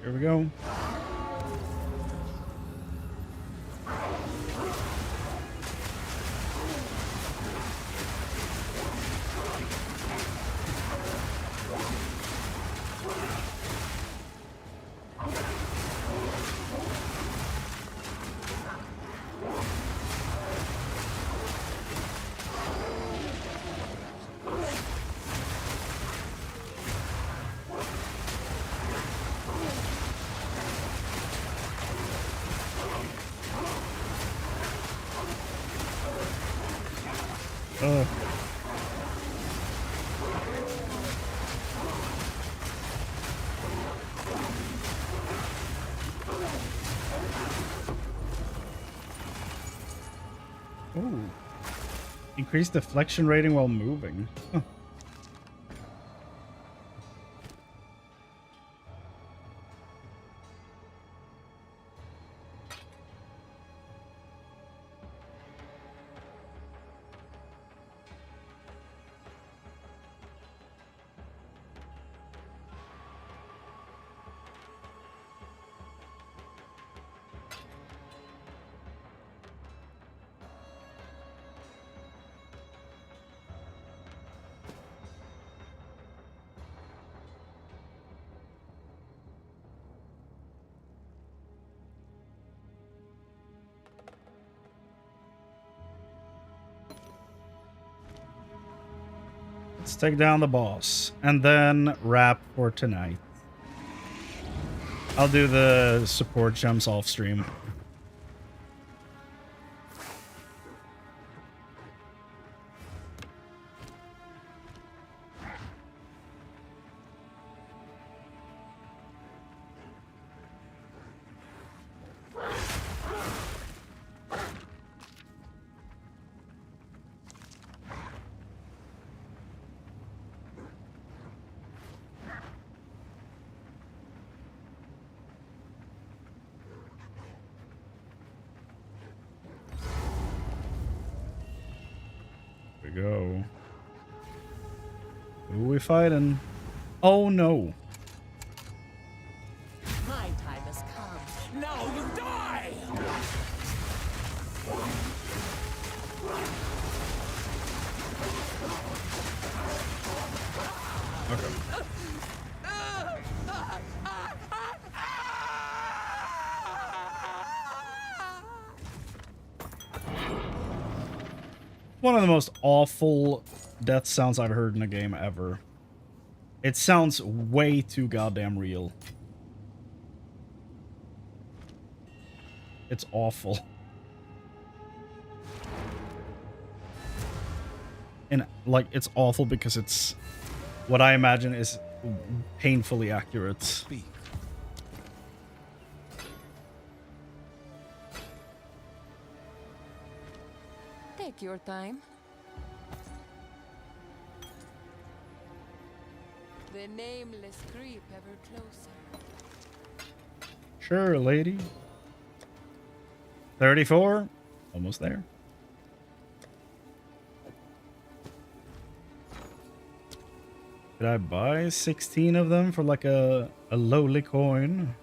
Here we go. Ooh. Increase deflection rating while moving. Huh. Let's take down the boss and then wrap for tonight. I'll do the support gems off stream. Go. Who are we fighting? Oh no. My time has come. Now you die! Okay. One of the most awful death sounds I've heard in a game ever. It sounds way too goddamn real. It's awful. And, like, it's awful because it's what I imagine is painfully accurate. Speak. Take your time. The nameless creep ever closer. Sure, lady. 34. Almost there. Did I buy 16 of them for like a lowly coin?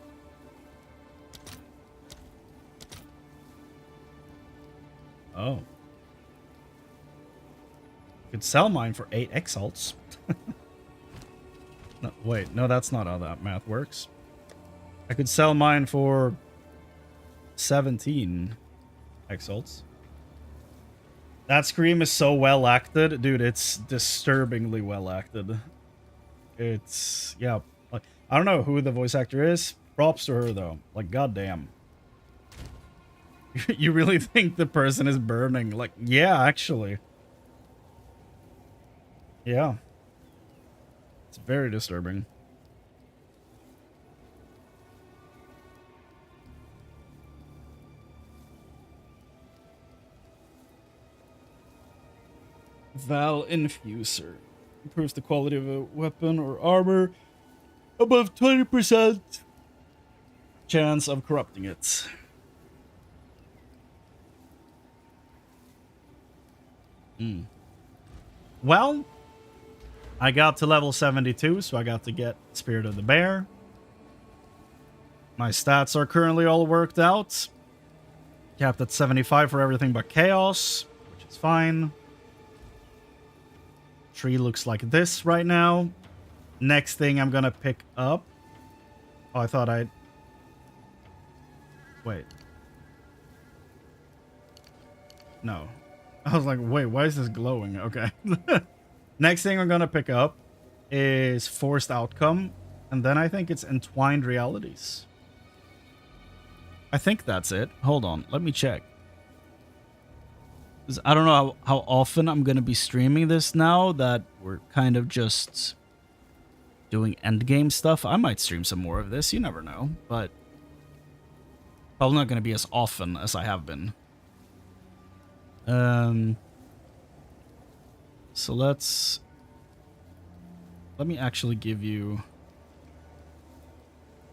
Oh. Could sell mine for 8 exalts. No, wait, no, that's not how that math works. I could sell mine for 17 exalts. That scream is so well acted. Dude, it's disturbingly well acted. It's, yeah. Like, I don't know who the voice actor is. Props to her, though. Like, goddamn. You really think the person is burning? Like, yeah, actually. Yeah. It's very disturbing. Val Infuser. Improves the quality of a weapon or armor above 20% chance of corrupting it. Well, I got to level 72, so I got to get Spirit of the Bear. My stats are currently all worked out. Capped at 75 for everything but Chaos, which is fine. Tree looks like this right now. Next thing I'm gonna pick up. Oh, I thought I'd... Wait. No. I was like, wait, why is this glowing? Okay. Next thing I'm gonna pick up is Forced Outcome. And then I think it's Entwined Realities. I think that's it. Hold on, let me check. 'Cause I don't know how often I'm going to be streaming this now that we're kind of just doing endgame stuff. I might stream some more of this, you never know. But probably not going to be as often as I have been. So let me actually give you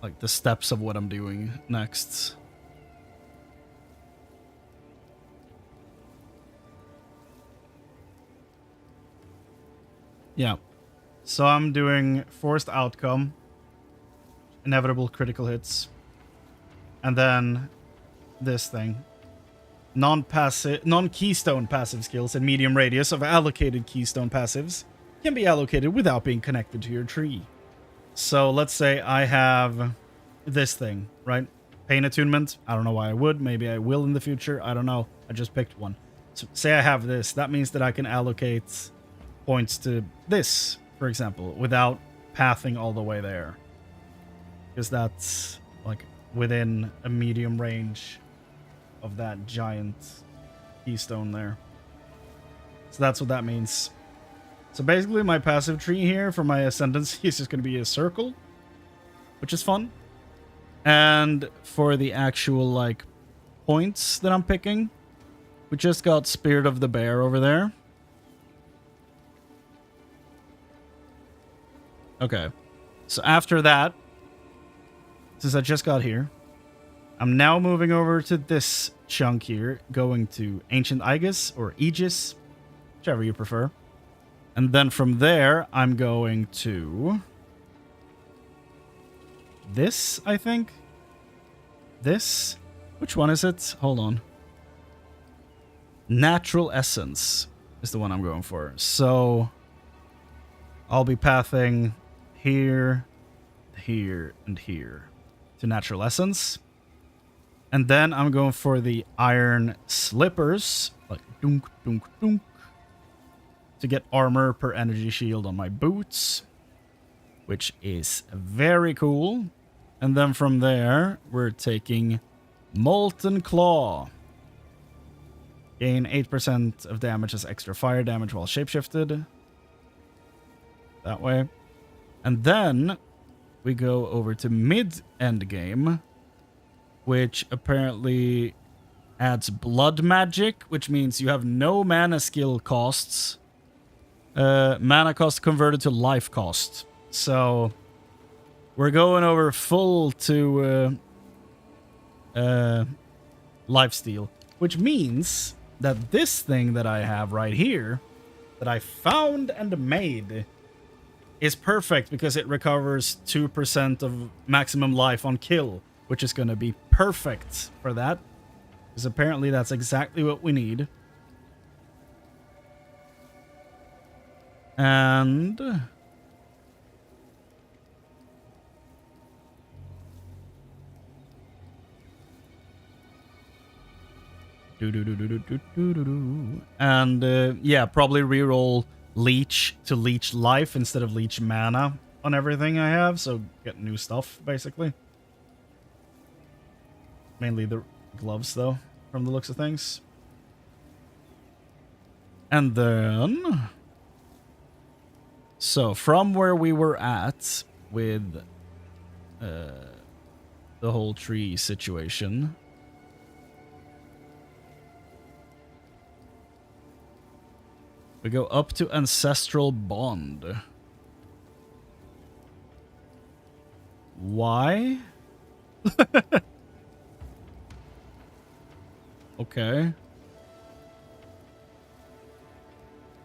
like the steps of what I'm doing next. Yeah. So I'm doing Forced Outcome, Inevitable Critical Hits, and then this thing. Non-keystone passive skills and medium radius of allocated keystone passives can be allocated without being connected to your tree. So let's say I have this thing, right? Pain Attunement. I don't know why I would. Maybe I will in the future. I don't know. I just picked one. So say I have this. That means that I can allocate points to this, for example, without pathing all the way there. Because that's like within a medium range of that giant keystone there. So that's what that means. So basically my passive tree here for my ascendancy is just going to be a circle, which is fun. And for the actual like points that I'm picking, we just got Spirit of the Bear over there. Okay. So after that, since I just got here, I'm now moving over to this chunk here, going to Ancient Aegis or Aegis, whichever you prefer. And then from there, I'm going to this, I think. This? Which one is it? Hold on. Natural Essence is the one I'm going for. So I'll be pathing here, here, and here to Natural Essence. And then I'm going for the Iron Slippers, like dunk, dunk, dunk, to get armor per energy shield on my boots, which is very cool. And then from there, we're taking Molten Claw. Gain 8% of damage as extra fire damage while shapeshifted. That way. And then we go over to mid-end game, which apparently adds blood magic, which means you have no mana skill costs. Mana cost converted to life cost. So we're going over full to lifesteal, which means that this thing that I have right here, that I found and made, is perfect because it recovers 2% of maximum life on kill, which is going to be perfect for that, because apparently that's exactly what we need. And yeah, probably reroll leech to leech life instead of leech mana on everything I have, so get new stuff basically. Mainly the gloves though, from the looks of things. And then so from where we were at with the whole tree situation, we go up to Ancestral Bond. Why? Okay.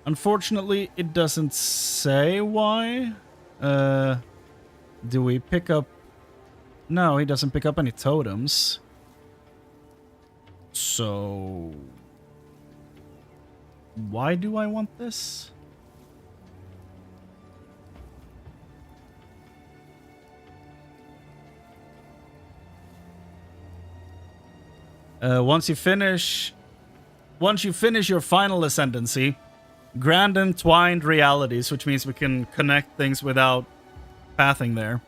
Unfortunately, it doesn't say why. Do we pick up... No, he doesn't pick up any totems. So... why do I want this? Once you finish your final ascendancy, Grand Entwined Realities, which means we can connect things without pathing there,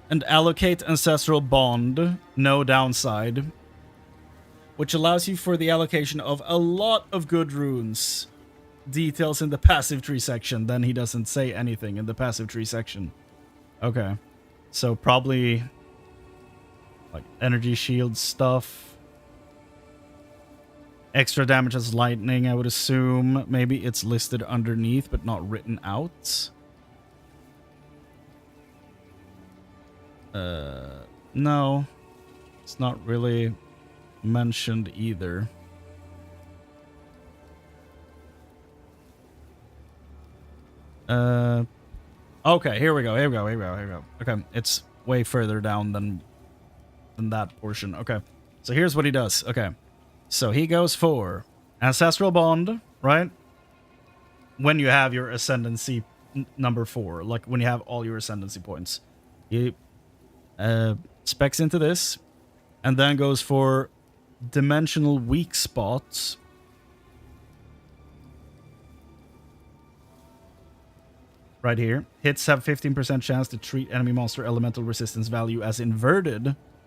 and allocate Ancestral Bond, no downside, which allows you for the allocation of a lot of good runes. Details in the passive tree section. Then he doesn't say anything in the passive tree section. Okay. So probably like energy shield stuff. Extra damage as lightning, I would assume. Maybe it's listed underneath but not written out. No. It's not really mentioned either. Okay, here we go. Okay, it's way further down than that portion. Okay. So here's what he does. Okay. So he goes for Ancestral Bond, right? When you have your Ascendancy number 4, like when you have all your Ascendancy points. He specs into this, and then goes for Dimensional Weak Spots. right here. Hits have 15% chance to treat enemy monster elemental resistance value as inverted